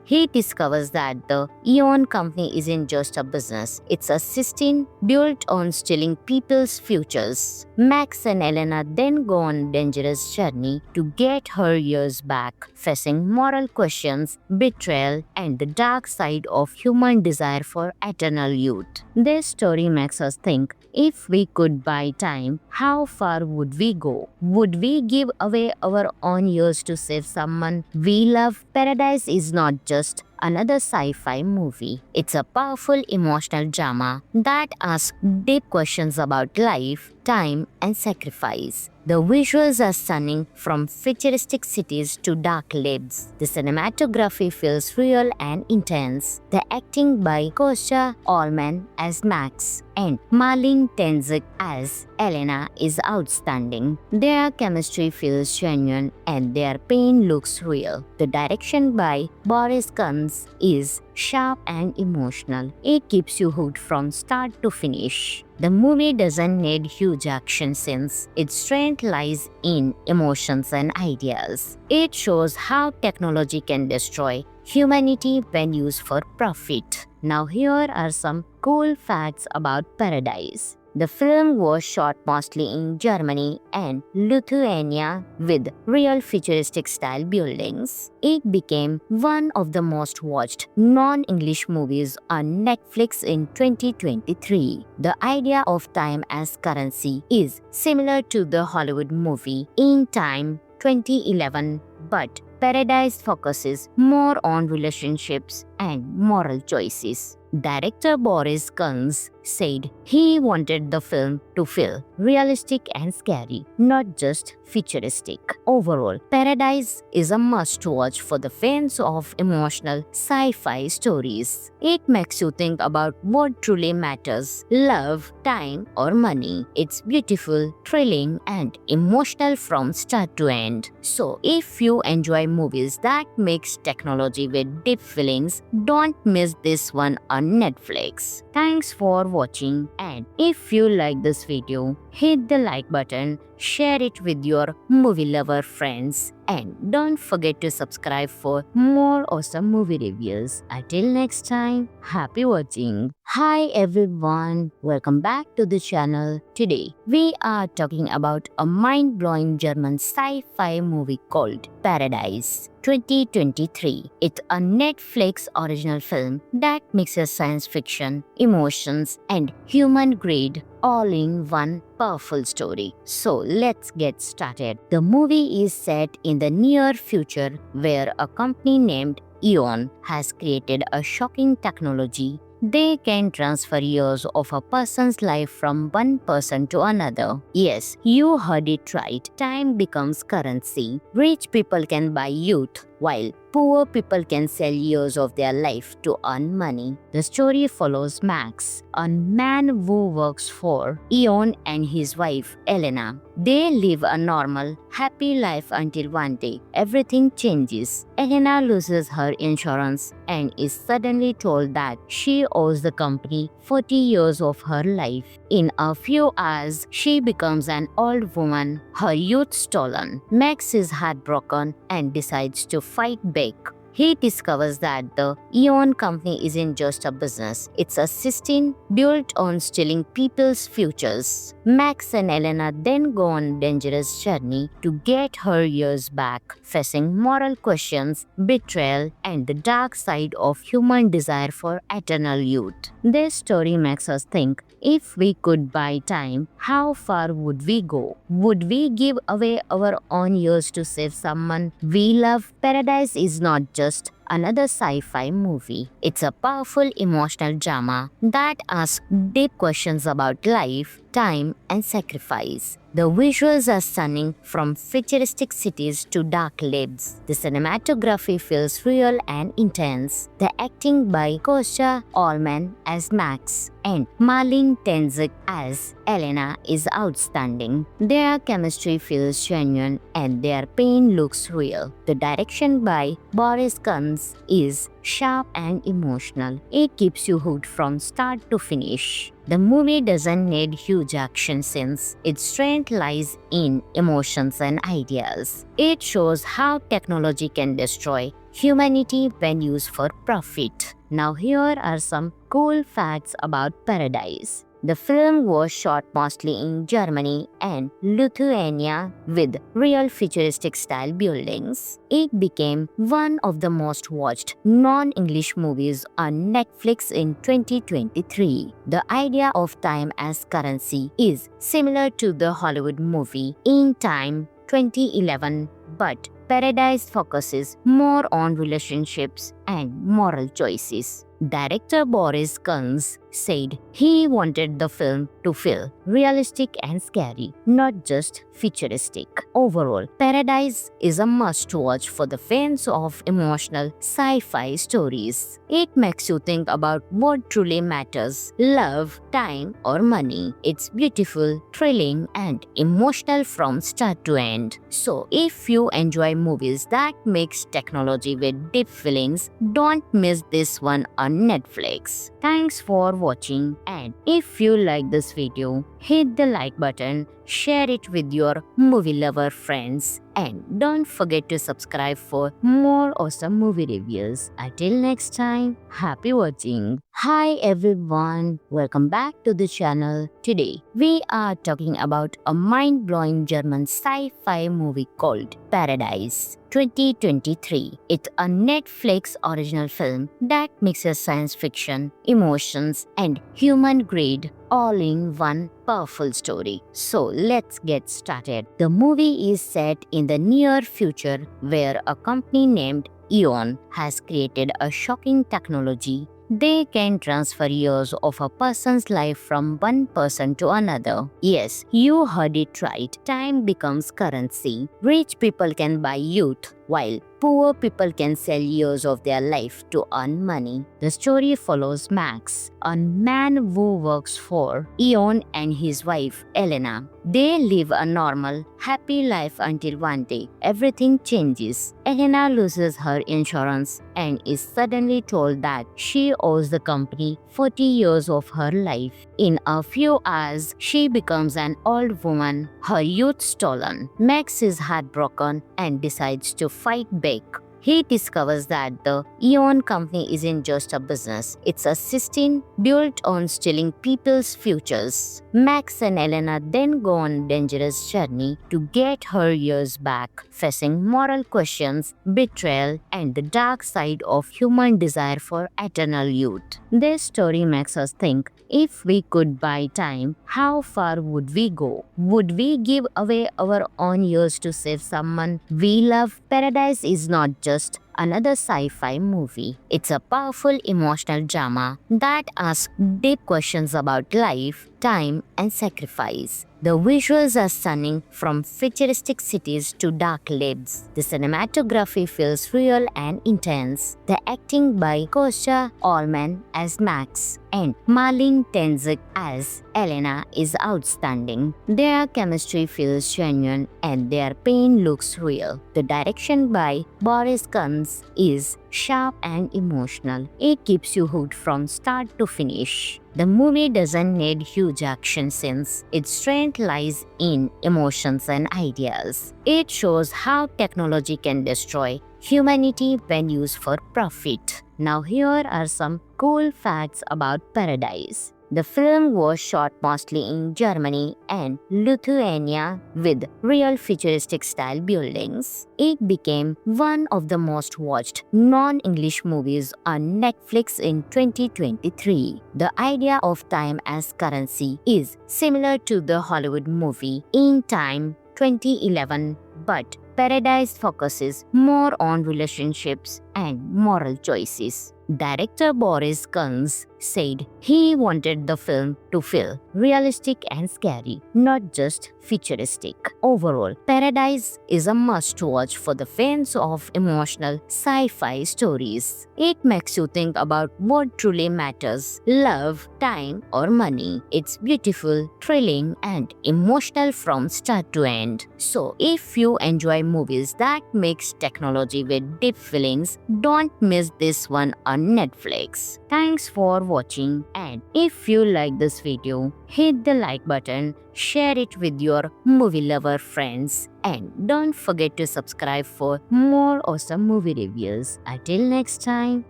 A: He discovers that the Eon company isn't just a business, it's a system built on stealing people's futures. Max and Elena then go on a dangerous journey to get her years back, facing moral questions, betrayal, and the dark side of human desire for eternal youth. This story makes us think, If we could buy time, how far would we go? Would we give away our own years to save someone we love? Paradise is not just another sci-fi movie. It's a powerful emotional drama that asks deep questions about life, time, and sacrifice. The visuals are stunning, from futuristic cities to dark labs. The cinematography feels real and intense. The acting by Kostya Ullman as Max and Marlene Tenzik as Elena is outstanding. Their chemistry feels genuine and their pain looks real. The direction by Boris Kunz is sharp and emotional. It keeps you hooked from start to finish. The movie doesn't need huge action scenes. Its strength lies in emotions and ideas. It shows how technology can destroy humanity when used for profit. Now here are some cool facts about Paradise. The film was shot mostly in Germany and Lithuania with real futuristic style buildings. It became one of the most watched non-English movies on Netflix in 2023. The idea of time as currency is similar to the Hollywood movie In Time 2011, but Paradise focuses more on relationships and moral choices. Director Boris Kunz said he wanted the film to feel realistic and scary, not just futuristic. Overall, Paradise is a must-watch for the fans of emotional sci-fi stories. It makes you think about what truly matters: love, time, or money. It's beautiful, thrilling, and emotional from start to end. So, if you enjoy movies that mix technology with deep feelings, don't miss this one on Netflix. Thanks for watching, and if you like this video, hit the like button, share it with your movie lover friends, and don't forget to subscribe for more awesome movie reviews. Until next time, happy watching. Hi everyone, welcome back to the channel. Today we are talking about a mind-blowing German sci-fi movie called Paradise 2023. It's a Netflix original film that mixes science fiction, emotions, and human greed all in one powerful story. So let's get started. The movie is set in the near future where a company named Eon has created a shocking technology. They can transfer years of a person's life from one person to another. Yes, you heard it right. Time becomes currency. Rich people can buy youth, while poor people can sell years of their life to earn money. The story follows Max, a man who works for Eon, and his wife, Elena. They live a normal, happy life until one day everything changes. Elena loses her insurance and is suddenly told that she owes the company 40 years of her life. In a few hours, she becomes an old woman, her youth stolen. Max is heartbroken and decides to fight back. He discovers that the Eon company isn't just a business, it's a system built on stealing people's futures. Max and Elena then go on a dangerous journey to get her years back, facing moral questions, betrayal, and the dark side of human desire for eternal youth. This story makes us think, if we could buy time, how far would we go? Would we give away our own years to save someone we love? Paradise is not just another sci-fi movie. It's a powerful emotional drama that asks deep questions about life, time, and sacrifice. The visuals are stunning, from futuristic cities to dark labs. The cinematography feels real and intense. The acting by Kostya Ullman as Max and Marlene Tenzik as Elena is outstanding. Their chemistry feels genuine and their pain looks real. The direction by Boris Kunz is sharp and emotional. It keeps you hooked from start to finish. The movie doesn't need huge action scenes. Its strength lies in emotions and ideas. It shows how technology can destroy humanity when used for profit. Now here are some cool facts about Paradise. The film was shot mostly in Germany and Lithuania with real futuristic style buildings. It became one of the most watched non-English movies on Netflix in 2023. The idea of time as currency is similar to the Hollywood movie In Time 2011, but Paradise focuses more on relationships and moral choices. Director Boris Kunz said he wanted the film to feel realistic and scary, not just futuristic. Overall, Paradise is a must-watch for the fans of emotional sci-fi stories. It makes you think about what truly matters: love, time, or money. It's beautiful, thrilling, and emotional from start to end. So, if you enjoy movies that mix technology with deep feelings, don't miss this one on Netflix. Thanks for watching, and if you like this video, hit the like button, share it with your movie lover friends, and don't forget to subscribe for more awesome movie reviews. Until next time, happy watching. Hi everyone, welcome back to the channel. Today we are talking about a mind-blowing German sci-fi movie called Paradise 2023. It's a Netflix original film that mixes science fiction, emotions, and human greed all in one powerful story. So let's get started. The movie is set in the near future where a company named Eon has created a shocking technology. They can transfer years of a person's life from one person to another. Yes, you heard it right. Time becomes currency. Rich people can buy youth, while poor people can sell years of their life to earn money. The story follows Max, a man who works for Eon, and his wife, Elena. They live a normal, happy life until one day everything changes. Elena loses her insurance and is suddenly told that she owes the company 40 years of her life. In a few hours, she becomes an old woman, her youth stolen. Max is heartbroken and decides to fight back. He discovers that the Eon company isn't just a business, it's a system built on stealing people's futures. Max and Elena then go on a dangerous journey to get her years back, facing moral questions, betrayal, and the dark side of human desire for eternal youth. This story makes us think, if we could buy time, how far would we go? Would we give away our own years to save someone we love? Paradise is not just another sci-fi movie. It's a powerful emotional drama that asks deep questions about life, time, and sacrifice. The visuals are stunning, from futuristic cities to dark labs. The cinematography feels real and intense. The acting by Kostya Ullmann as Max and Marlene Tenzik as Elena is outstanding. Their chemistry feels genuine and their pain looks real. The direction by Boris Kunz is sharp and emotional. It keeps you hooked from start to finish. The movie doesn't need huge action scenes. Its strength lies in emotions and ideas. It shows how technology can destroy humanity when used for profit. Now here are some cool facts about Paradise. The film was shot mostly in Germany and Lithuania with real futuristic style buildings. It became one of the most watched non-English movies on Netflix in 2023. The idea of time as currency is similar to the Hollywood movie In Time 2011, but Paradise focuses more on relationships and moral choices. Director Boris Kunz said he wanted the film to feel realistic and scary, not just futuristic. Overall, Paradise is a must-watch for the fans of emotional sci-fi stories. It makes you think about what truly matters: love, time, or money. It's beautiful, thrilling, and emotional from start to end. So, if you enjoy movies that mix technology with deep feelings, don't miss this one on Netflix. Thanks for watching, and if you like this video, hit the like button, share it with your movie lover friends, and don't forget to subscribe for more awesome movie reviews. Until next time,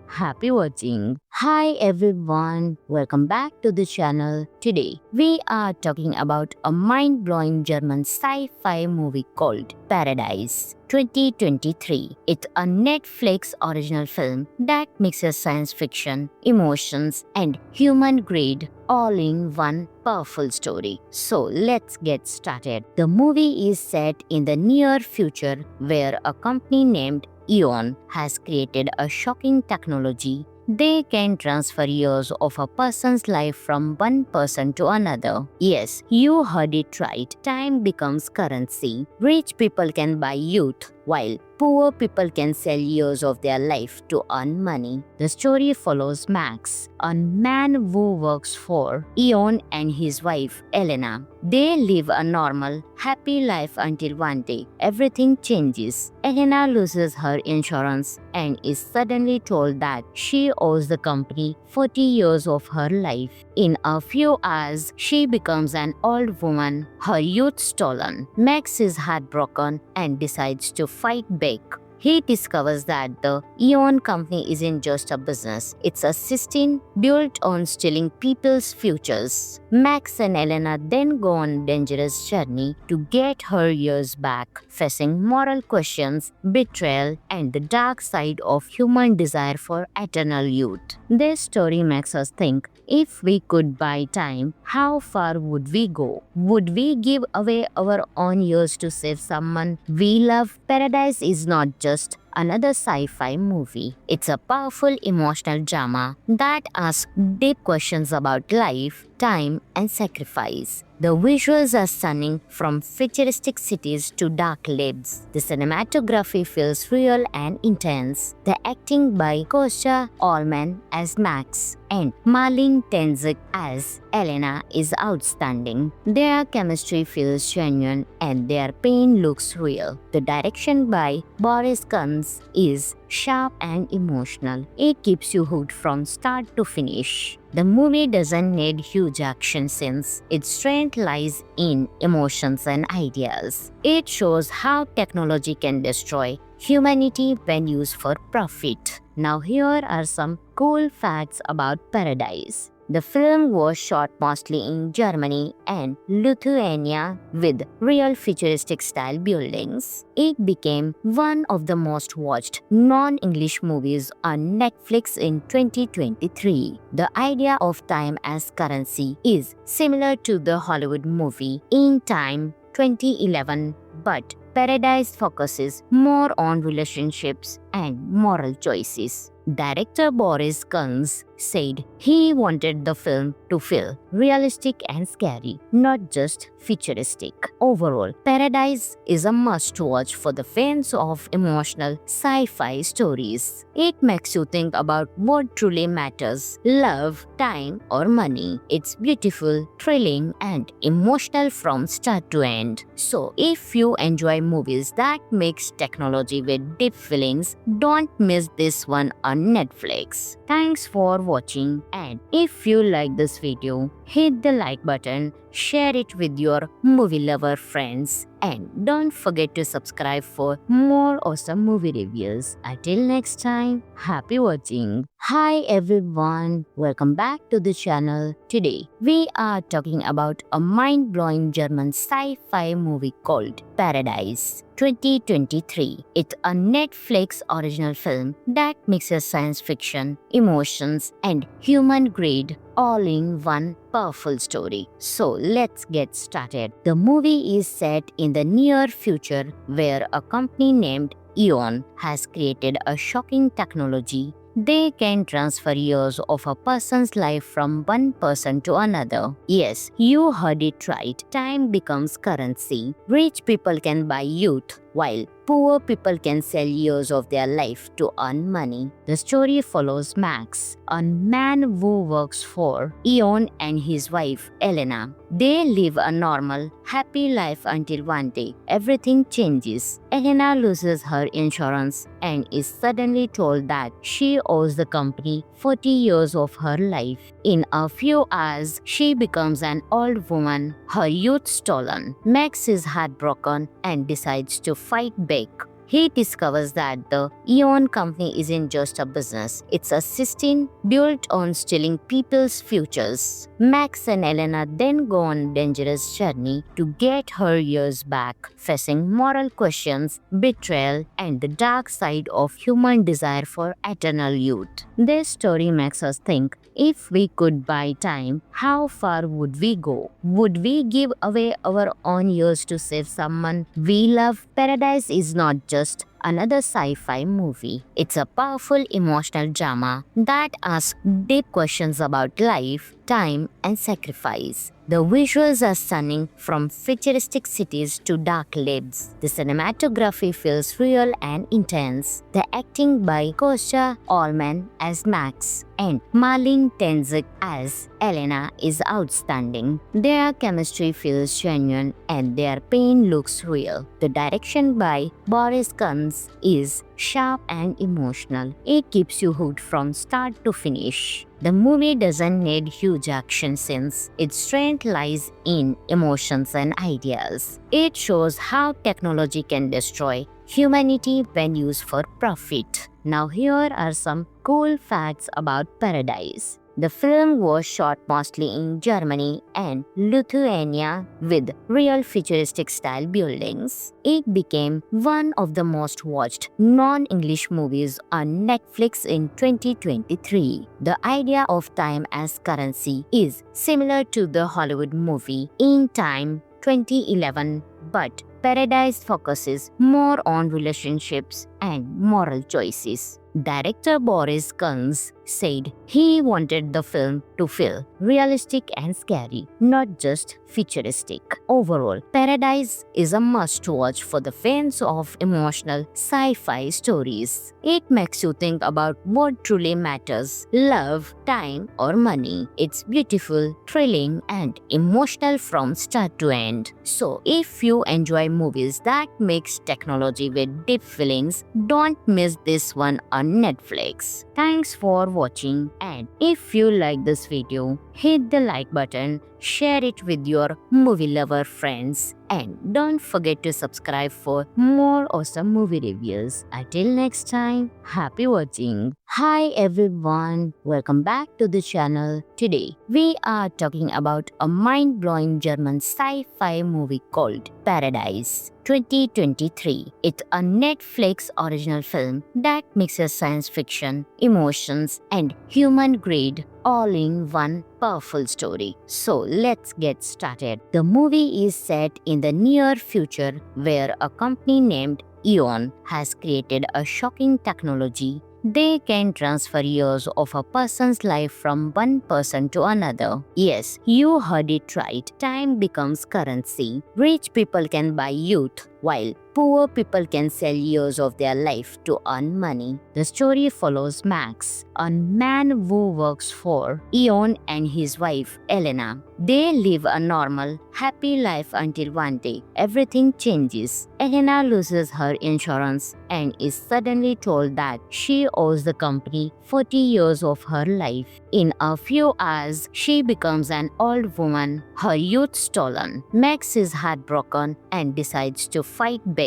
A: happy watching. Hi everyone, welcome back to the channel. Today, we are talking about a mind-blowing German sci-fi movie called Paradise 2023. It's a Netflix original film that mixes science fiction, emotions, and human greed all in one powerful story. So let's get started. The movie is set in the near future where a company named Eon has created a shocking technology. They can transfer years of a person's life from one person to another. Yes, you heard it right. Time becomes currency. Rich people can buy youth, while poor people can sell years of their life to earn money. The story follows Max, a man who works for Eon, and his wife, Elena. They live a normal, happy life until one day everything changes. Elena loses her insurance and is suddenly told that she owes the company 40 years of her life. In a few hours, she becomes an old woman, her youth stolen. Max is heartbroken and decides to fight back. He discovers that the Eon company isn't just a business, it's a system built on stealing people's futures. Max and Elena then go on a dangerous journey to get her years back, facing moral questions, betrayal, and the dark side of human desire for eternal youth. This story makes us think, if we could buy time, how far would we go? Would we give away our own years to save someone we love? Paradise is not just another sci-fi movie. It's a powerful emotional drama that asks deep questions about life, time, and sacrifice. The visuals are stunning, from futuristic cities to dark labs. The cinematography feels real and intense. The acting by Kostya Ullmann as Max and Marlene Tenzik as Elena is outstanding. Their chemistry feels genuine and their pain looks real. The direction by Boris Kunz is sharp and emotional. It keeps you hooked from start to finish. The movie doesn't need huge action scenes. Its strength lies in emotions and ideas. It shows how technology can destroy humanity when used for profit. Now here are some cool facts about Paradise. The film was shot mostly in Germany and Lithuania with real futuristic style buildings. It became one of the most watched non-English movies on Netflix in 2023. The idea of time as currency is similar to the Hollywood movie In Time 2011, but Paradise focuses more on relationships and moral choices. Director Boris Kunz said he wanted the film to feel realistic and scary, not just futuristic. Overall, Paradise is a must-watch for the fans of emotional sci-fi stories. It makes you think about what truly matters: love, time, or money. It's beautiful, thrilling, and emotional from start to end. So, if you enjoy movies that mix technology with deep feelings, don't miss this one on Netflix. Thanks for watching, and if you like this video, hit the like button, share it with your movie lover friends, and don't forget to subscribe for more awesome movie reviews. Until next time, happy watching. Hi everyone, welcome back to the channel. Today, we are talking about a mind-blowing German sci-fi movie called Paradise 2023. It's a Netflix original film that mixes science fiction, emotions, and human greed all in one powerful story. So let's get started. The movie is set in the near future where a company named Eon has created a shocking technology. They can transfer years of a person's life from one person to another. Yes, you heard it right. Time becomes currency. Rich people can buy youth, while poor people can sell years of their life to earn money. The story follows Max, a man who works for Eon and his wife, Elena. They live a normal, happy life until one day everything changes. Elena loses her insurance and is suddenly told that she owes the company 40 years of her life. In a few hours, she becomes an old woman, her youth stolen. Max is heartbroken and decides to fight back. He discovers that the Eon company isn't just a business, it's a system built on stealing people's futures. Max and Elena then go on a dangerous journey to get her years back, facing moral questions, betrayal, and the dark side of human desire for eternal youth. This story makes us think, if we could buy time, how far would we go? Would we give away our own years to save someone we love? Paradise is not just another sci-fi movie. It's a powerful emotional drama that asks deep questions about life, time, and sacrifice. The visuals are stunning, from futuristic cities to dark labs. The cinematography feels real and intense. The acting by Kostya Ullman as Max and Marlene Tenzik as Elena is outstanding. Their chemistry feels genuine and their pain looks real. The direction by Boris Kunz is sharp and emotional. It keeps you hooked from start to finish. The movie doesn't need huge action scenes. Its strength lies in emotions and ideas. It shows how technology can destroy humanity when used for profit. Now here are some cool facts about Paradise. The film was shot mostly in Germany and Lithuania with real futuristic style buildings. It became one of the most watched non-English movies on Netflix in 2023. The idea of time as currency is similar to the Hollywood movie In Time 2011, but Paradise focuses more on relationships and moral choices. Director Boris Kunz said he wanted the film to feel realistic and scary, not just futuristic. Overall, Paradise is a must-watch for the fans of emotional sci-fi stories. It makes you think about what truly matters: love, time, or money. It's beautiful, thrilling, and emotional from start to end. So, if you enjoy movies that mix technology with deep feelings, don't miss this one on Netflix. Thanks for watching, and if you like this video, hit the like button, share it with your movie lover friends, and don't forget to subscribe for more awesome movie reviews. Until next time, happy watching. Hi everyone, welcome back to the channel. Today we are talking about a mind-blowing German sci-fi movie called Paradise 2023. It's a Netflix original film that mixes science fiction, emotions, and human greed all in one powerful story. So let's get started. The movie is set in the near future where a company named Eon has created a shocking technology. They can transfer years of a person's life from one person to another. Yes, you heard it right. Time becomes currency. Rich people can buy youth, while poor people can sell years of their life to earn money. The story follows Max, a man who works for Eon and his wife, Elena. They live a normal, happy life until one day everything changes. Elena loses her insurance and is suddenly told that she owes the company 40 years of her life. In a few hours, she becomes an old woman, her youth stolen. Max is heartbroken and decides to fight back.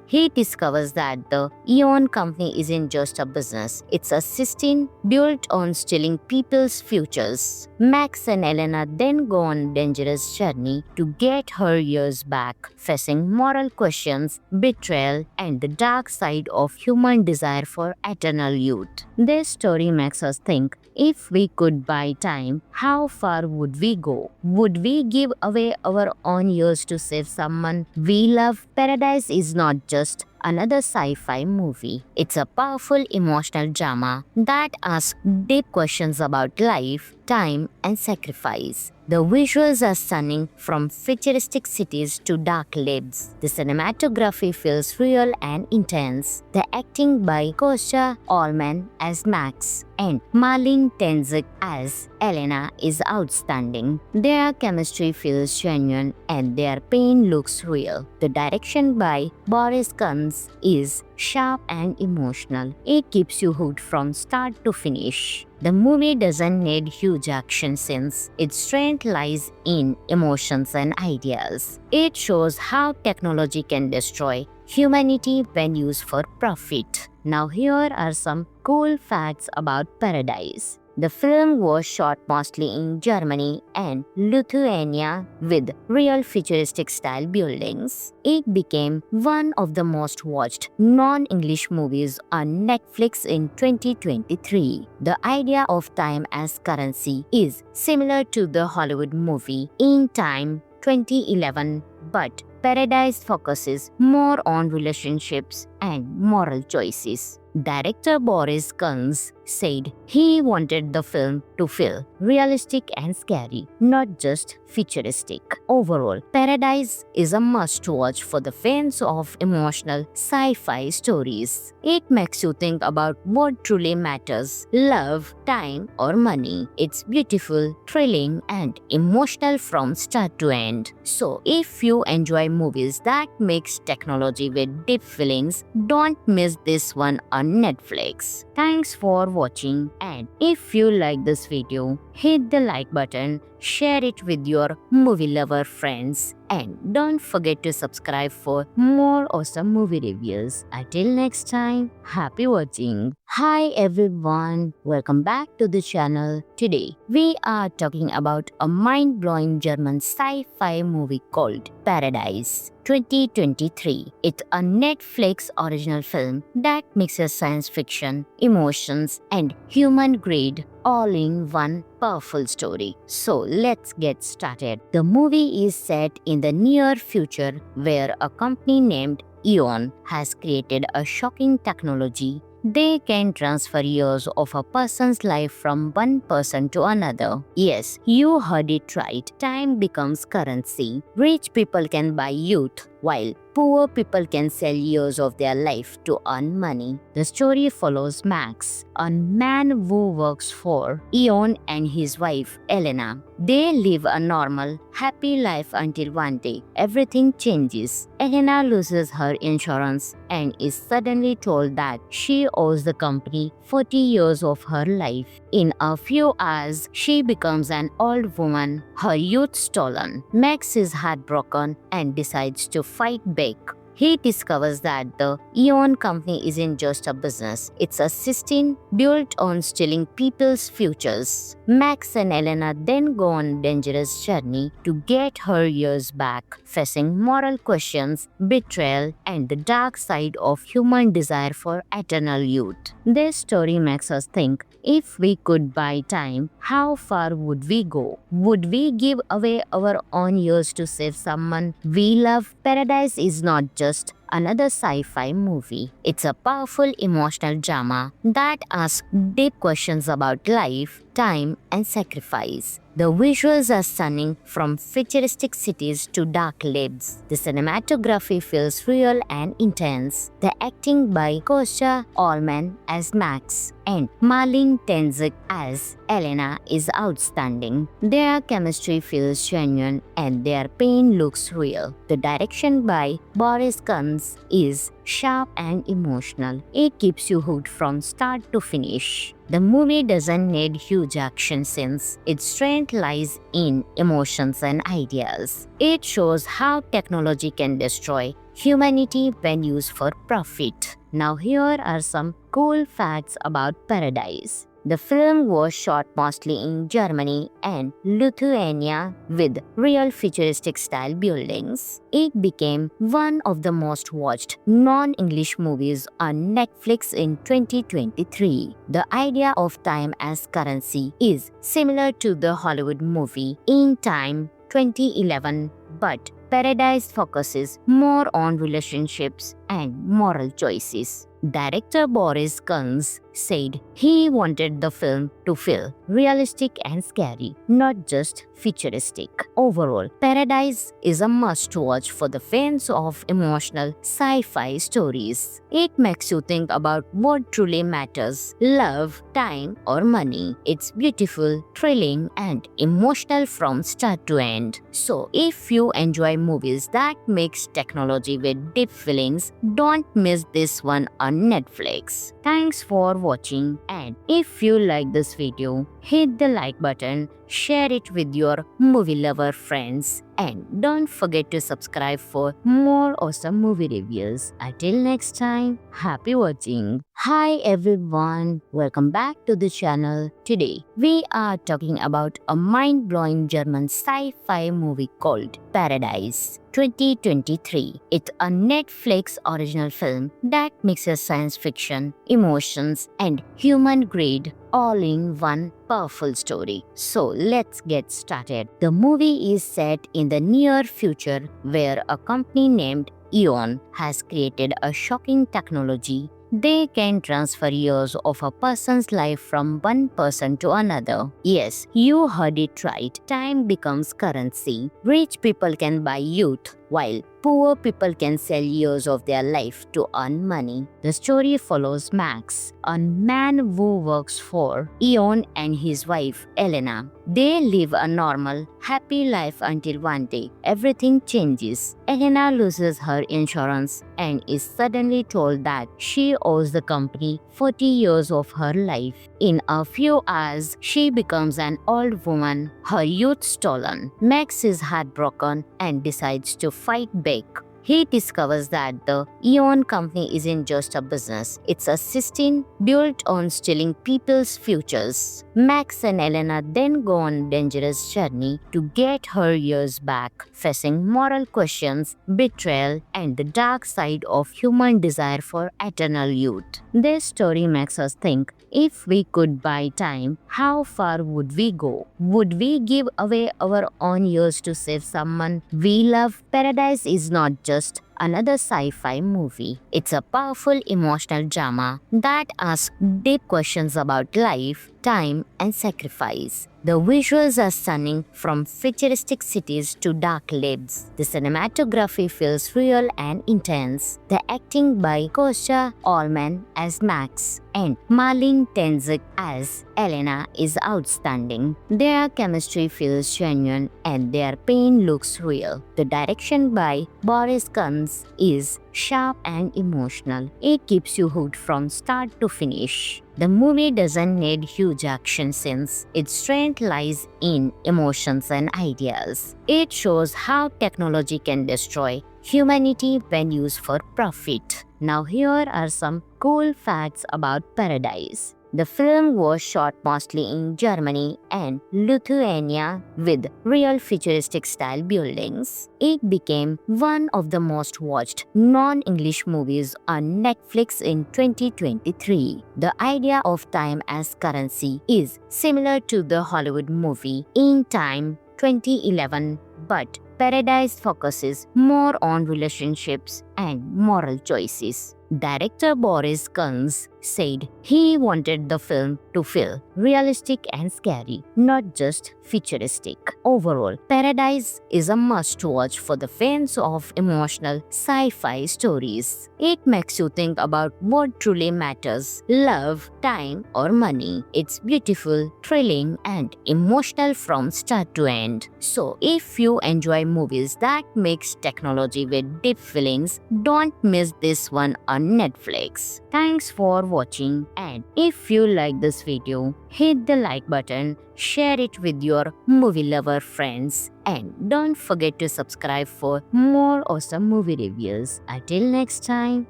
A: He discovers that the Eon company isn't just a business, it's a system built on stealing people's futures. Max and Elena then go on a dangerous journey to get her years back, facing moral questions, betrayal, and the dark side of human desire for eternal youth. This story makes us think, if we could buy time, how far would we go? Would we give away our own years to save someone we love? Paradise is not just another sci-fi movie. It's a powerful emotional drama that asks deep questions about life, time, and sacrifice. The visuals are stunning, from futuristic cities to dark labs. The cinematography feels real and intense. The acting by Kostya Allman as Max and Marlene Tenzik as Elena is outstanding. Their chemistry feels genuine and their pain looks real. The direction by Boris Kunz is sharp and emotional. It keeps you hooked from start to finish. The movie doesn't need huge action scenes. Its strength lies in emotions and ideas. It shows how technology can destroy humanity when used for profit. Now here are some cool facts about Paradise. The film was shot mostly in Germany and Lithuania with real futuristic style buildings. It became one of the most watched non-English movies on Netflix in 2023. The idea of time as currency is similar to the Hollywood movie In Time 2011, but Paradise focuses more on relationships and moral choices. Director Boris Kunz said he wanted the film to feel realistic and scary, not just futuristic. Overall, Paradise is a must-watch for the fans of emotional sci-fi stories. It makes you think about what truly matters: love, time, or money. It's beautiful, thrilling, and emotional from start to end. So, if you enjoy movies that mix technology with deep feelings, don't miss this one on Netflix. Thanks for watching, and if you like this video, hit the like button, share it with your movie lover friends, and don't forget to subscribe for more awesome movie reviews. Until next time, happy watching. Hi everyone, welcome back to the channel. Today we are talking about a mind-blowing German sci-fi movie called Paradise 2023. It's a Netflix original film that mixes science fiction, emotions, and human greed all in one powerful story. So let's get started. The movie is set in the near future where a company named Eon has created a shocking technology. They can transfer years of a person's life from one person to another. Yes, you heard it right. Time becomes currency. Rich people can buy youth, while poor people can sell years of their life to earn money. The story follows Max, a man who works for Eon, and his wife, Elena. They live a normal, happy life until one day everything changes. Elena loses her insurance and is suddenly told that she owes the company 40 years of her life. In a few hours, she becomes an old woman, her youth stolen. Max is heartbroken and decides to fight back. He discovers that the Eon company isn't just a business, it's a system built on stealing people's futures. Max and Elena then go on a dangerous journey to get her years back, facing moral questions, betrayal, and the dark side of human desire for eternal youth. This story makes us think, if we could buy time, how far would we go? Would we give away our own years to save someone we love? Paradise is not just another sci-fi movie. It's a powerful emotional drama that asks deep questions about life, time, and sacrifice. The visuals are stunning, from futuristic cities to dark labs. The cinematography feels real and intense. The acting by Kostya Allman as Max and Marlene Tenzik as Elena is outstanding. Their chemistry feels genuine and their pain looks real. The direction by Boris Kunz is sharp and emotional. It keeps you hooked from start to finish. The movie doesn't need huge action scenes. Its strength lies in emotions and ideas. It shows how technology can destroy humanity when used for profit. Now here are some cool facts about Paradise. The film was shot mostly in Germany and Lithuania with real futuristic style buildings. It became one of the most watched non-English movies on Netflix in 2023. The idea of time as currency is similar to the Hollywood movie In Time 2011, but Paradise focuses more on relationships and moral choices. Director Boris Kunz said he wanted the film to feel realistic and scary, not just futuristic. Overall, Paradise is a must-watch for the fans of emotional sci-fi stories. It makes you think about what truly matters: love, time, or money. It's beautiful, thrilling, and emotional from start to end. So, if you enjoy movies that mix technology with deep feelings, don't miss this one on Netflix. Thanks for watching, and if you like this video, hit the like button, share it with your movie lover friends, and don't forget to subscribe for more awesome movie reviews. Until next time, happy watching. Hi everyone, welcome back to the channel. Today we are talking about a mind-blowing German sci-fi movie called Paradise 2023. It's a Netflix original film that mixes science fiction, emotions, and human greed all in one powerful story. So let's get started. The movie is set in the near future where a company named Eon has created a shocking technology. They can transfer years of a person's life from one person to another. Yes, you heard it right. Time becomes currency. Rich people can buy youth, while poor people can sell years of their life to earn money. The story follows Max, a man who works for Eon, and his wife, Elena. They live a normal, happy life until one day everything changes. Elena loses her insurance and is suddenly told that she owes the company 40 years of her life. In a few hours, she becomes an old woman, her youth stolen. Max is heartbroken and decides to fight back. He discovers that the Eon company isn't just a business, it's a system built on stealing people's futures. Max and Elena then go on a dangerous journey to get her years back, facing moral questions, betrayal, and the dark side of human desire for eternal youth. This story makes us think, if we could buy time, how far would we go? Would we give away our own years to save someone we love? Paradise is not just another sci-fi movie. It's a powerful emotional drama that asks deep questions about life, time, and sacrifice. The visuals are stunning, from futuristic cities to dark labs. The cinematography feels real and intense. The acting by Kostya Ullmann as Max and Marlene Tenzik as Elena is outstanding. Their chemistry feels genuine and their pain looks real. The direction by Boris Kunz is sharp and emotional. It keeps you hooked from start to finish. The movie doesn't need huge action scenes. Its strength lies in emotions and ideas. It shows how technology can destroy humanity when used for profit. Now here are some cool facts about Paradise. The film was shot mostly in Germany and Lithuania with real futuristic style buildings. It became one of the most watched non-English movies on Netflix in 2023. The idea of time as currency is similar to the Hollywood movie In Time 2011, but Paradise focuses more on relationships and moral choices. Director Boris Kunz said he wanted the film to feel realistic and scary, not just futuristic. Overall, Paradise is a must-watch for the fans of emotional sci-fi stories. It makes you think about what truly matters: love, time, or money. It's beautiful, thrilling, and emotional from start to end. So, if you enjoy movies that mix technology with deep feelings, don't miss this one on Netflix. Thanks for watching, and if you like this video, hit the like button, share it with your movie lover friends, and don't forget to subscribe for more awesome movie reviews. Until next time,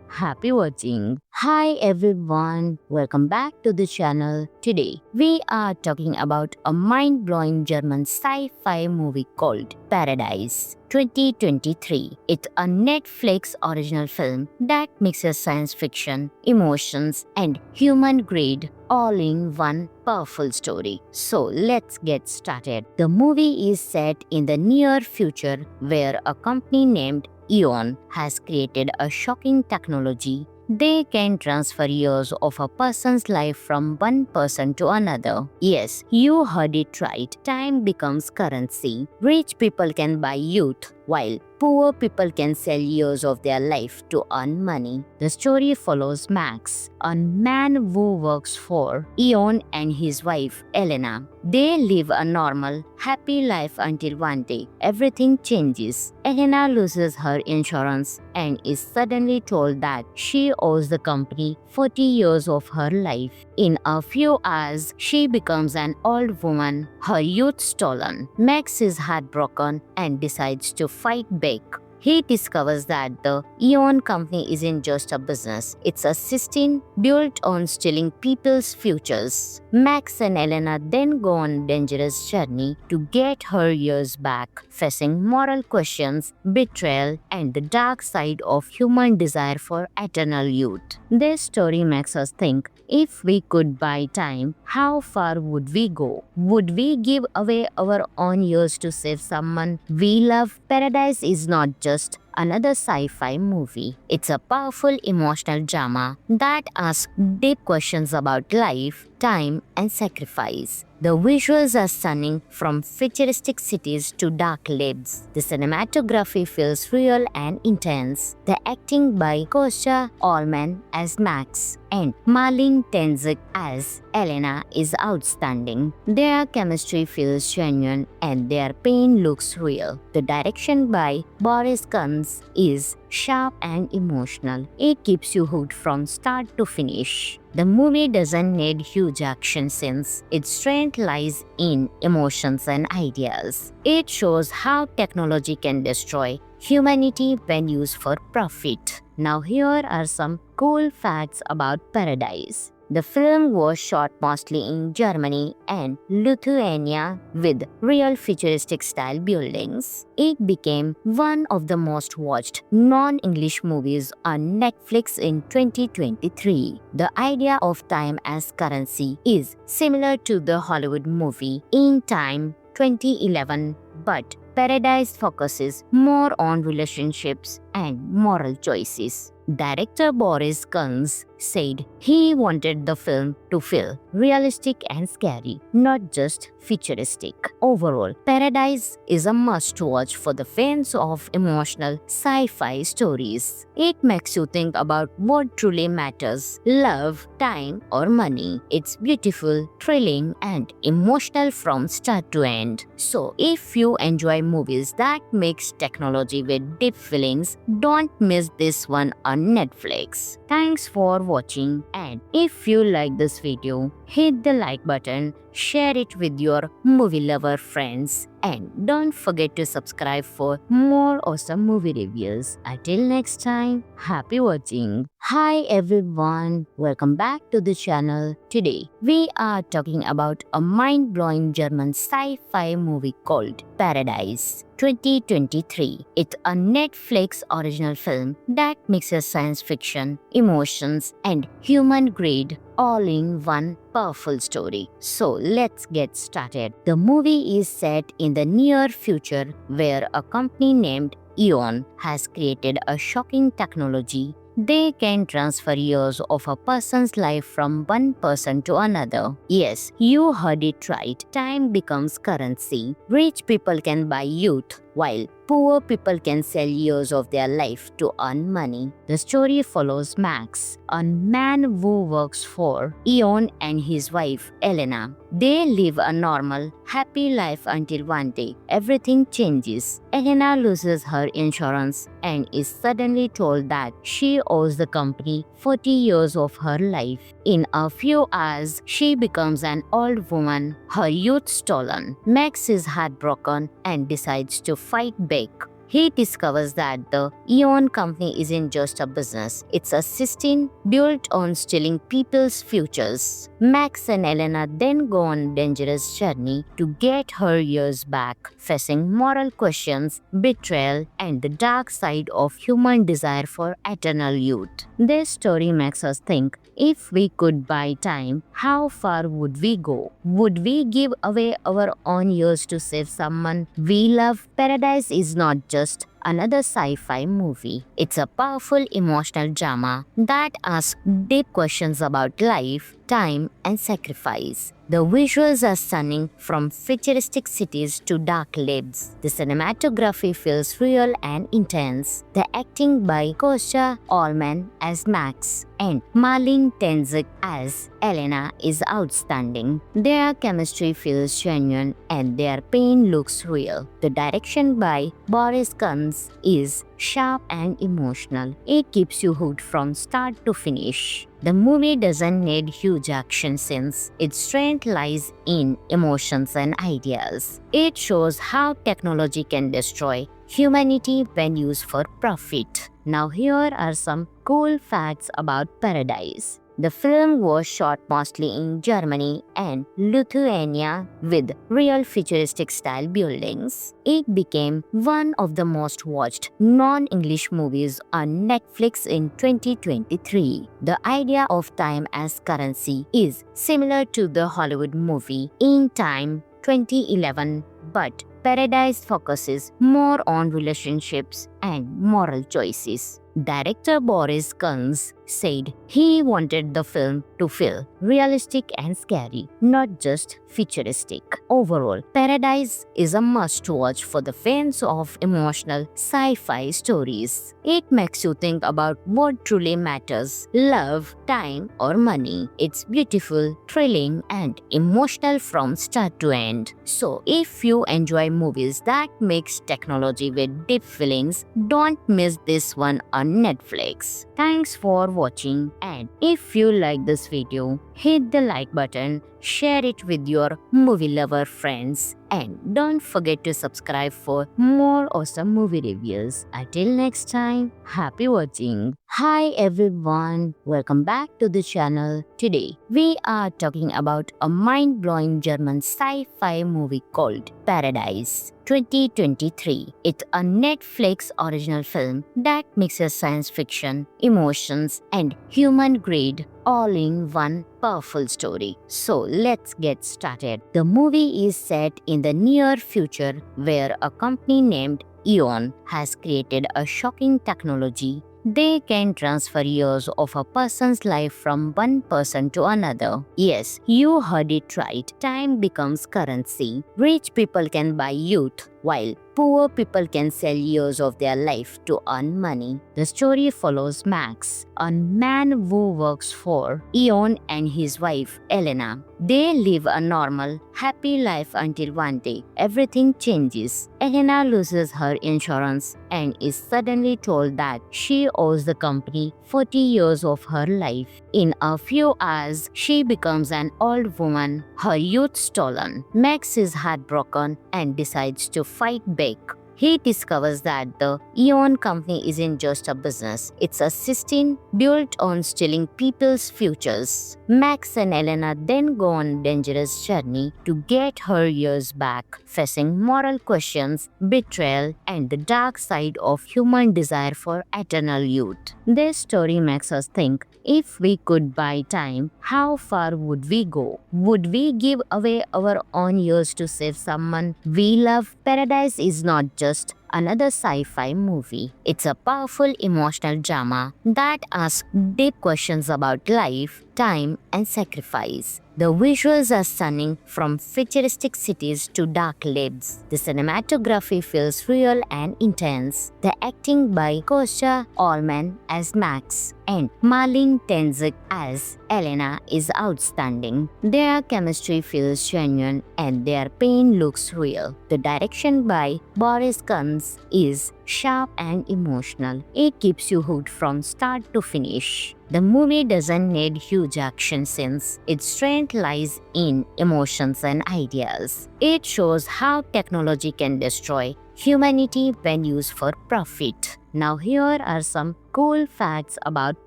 A: happy watching. Hi everyone, welcome back to the channel. Today we are talking about a mind-blowing German sci-fi movie called Paradise 2023. It's a Netflix original film that mixes science fiction, emotions, and human greed all in one powerful story. So let's get started. The movie is set in the near future where a company named Eon has created a shocking technology. They can transfer years of a person's life from one person to another. Yes, you heard it right. Time becomes currency. Rich people can buy youth, while poor people can sell years of their life to earn money. The story follows Max, a man who works for Eon, and his wife, Elena. They live a normal, happy life until one day everything changes. Elena loses her insurance and is suddenly told that she owes the company 40 years of her life. In a few hours, she becomes an old woman, her youth stolen. Max is heartbroken and decides to fight back. He discovers that the Eon company isn't just a business, it's a system built on stealing people's futures. Max and Elena then go on a dangerous journey to get her years back, facing moral questions, betrayal, and the dark side of human desire for eternal youth. This story makes us think, if we could buy time, how far would we go? Would we give away our own years to save someone we love? Paradise is not just another sci-fi movie. It's a powerful emotional drama that asks deep questions about life, time, and sacrifice. The visuals are stunning, from futuristic cities to dark labs. The cinematography feels real and intense. The acting by Kostya Ullman as Max and Marlene Tenzik as Elena is outstanding. Their chemistry feels genuine and their pain looks real. The direction by Boris Kunz is sharp and emotional. It keeps you hooked from start to finish. The movie doesn't need huge action scenes. Its strength lies in emotions and ideas. It shows how technology can destroy humanity when used for profit. Now here are some cool facts about Paradise. The film was shot mostly in Germany and Lithuania with real futuristic style buildings. It became one of the most watched non-English movies on Netflix in 2023. The idea of time as currency is similar to the Hollywood movie In Time 2011, but Paradise focuses more on relationships and moral choices. Director Boris Kunz said he wanted the film to feel realistic and scary, not just futuristic. Overall, Paradise is a must-watch for the fans of emotional sci-fi stories. It makes you think about what truly matters: love, time, or money. It's beautiful, thrilling, and emotional from start to end. So, if you enjoy movies that mix technology with deep feelings, don't miss this one on Netflix. Thanks for watching, and if you like this video, hit the like button, share it with your movie lover friends, and don't forget to subscribe for more awesome movie reviews. Until next time, happy watching. Hi everyone, welcome back to the channel. Today, we are talking about a mind-blowing German sci-fi movie called Paradise 2023. It's a Netflix original film that mixes science fiction, emotions, and human greed all in one powerful story. So let's get started. The movie is set in the near future where a company named Eon has created a shocking technology. They can transfer years of a person's life from one person to another. Yes, you heard it right. Time becomes currency. Rich people can buy youth, while poor people can sell years of their life to earn money. The story follows Max, a man who works for Eon, and his wife, Elena. They live a normal, happy life until one day everything changes. Elena loses her insurance and is suddenly told that she owes the company 40 years of her life. In a few hours, she becomes an old woman, her youth stolen. Max is heartbroken and decides to fight back. He discovers that the Eon company isn't just a business, it's a system built on stealing people's futures. Max and Elena then go on a dangerous journey to get her years back, facing moral questions, betrayal, and the dark side of human desire for eternal youth. This story makes us think, If we could buy time, how far would we go? Would we give away our own years to save someone we love? Paradise is not just another sci-fi movie. It's a powerful emotional drama that asks deep questions about life, time, and sacrifice. The visuals are stunning, from futuristic cities to dark labs. The cinematography feels real and intense. The acting by Kostya Allman as Max and Marlene Tenzik as Elena is outstanding. Their chemistry feels genuine and their pain looks real. The direction by Boris Kunz is sharp and emotional. It keeps you hooked from start to finish. The movie doesn't need huge action scenes. Its strength lies in emotions and ideas. It shows how technology can destroy humanity when used for profit. Now here are some cool facts about Paradise. The film was shot mostly in Germany and Lithuania with real futuristic style buildings. It became one of the most watched non-English movies on Netflix in 2023. The idea of time as currency is similar to the Hollywood movie In Time 2011, but Paradise focuses more on relationships and moral choices. Director Boris Kunz said he wanted the film to feel realistic and scary, not just futuristic. Overall, Paradise is a must-watch for the fans of emotional sci-fi stories. It makes you think about what truly matters: love, time, or money. It's beautiful, thrilling, and emotional from start to end. So, if you enjoy movies that mix technology with deep feelings, don't miss this one on Netflix. Thanks for watching, and if you like this video, hit the like button, share it with your movie lover friends, and don't forget to subscribe for more awesome movie reviews. Until next time, happy watching. Hi everyone, welcome back to the channel. Today we are talking about a mind-blowing German sci-fi movie called Paradise 2023. It's a Netflix original film that mixes science fiction, emotions, and human greed all in one powerful story. So let's get started. The movie is set in the near future where a company named Eon has created a shocking technology. They can transfer years of a person's life from one person to another. Yes, you heard it right. Time becomes currency. Rich people can buy youth, while poor people can sell years of their life to earn money. The story follows Max, a man who works for Eon, and his wife Elena. They live a normal, happy life until one day everything changes. Elena loses her insurance and is suddenly told that she owes the company 40 years of her life. In a few hours, she becomes an old woman, her youth stolen. Max is heartbroken and decides to fight back. He discovers that the Eon company isn't just a business, it's a system built on stealing people's futures. Max and Elena then go on a dangerous journey to get her years back, facing moral questions, betrayal, and the dark side of human desire for eternal youth. This story makes us think, if we could buy time, how far would we go? Would we give away our own years to save someone we love? Paradise is not just another sci-fi movie. It's a powerful emotional drama that asks deep questions about life, time, and sacrifice. The visuals are stunning, from futuristic cities to dark labs. The cinematography feels real and intense. The acting by Kostya Allman as Max and Marlene Tenzik as Elena is outstanding. Their chemistry feels genuine and their pain looks real. The direction by Boris Kunz is sharp and emotional. It keeps you hooked from start to finish. The movie doesn't need huge action scenes. Its strength lies in emotions and ideas. It shows how technology can destroy humanity when used for profit. Now here are some cool facts about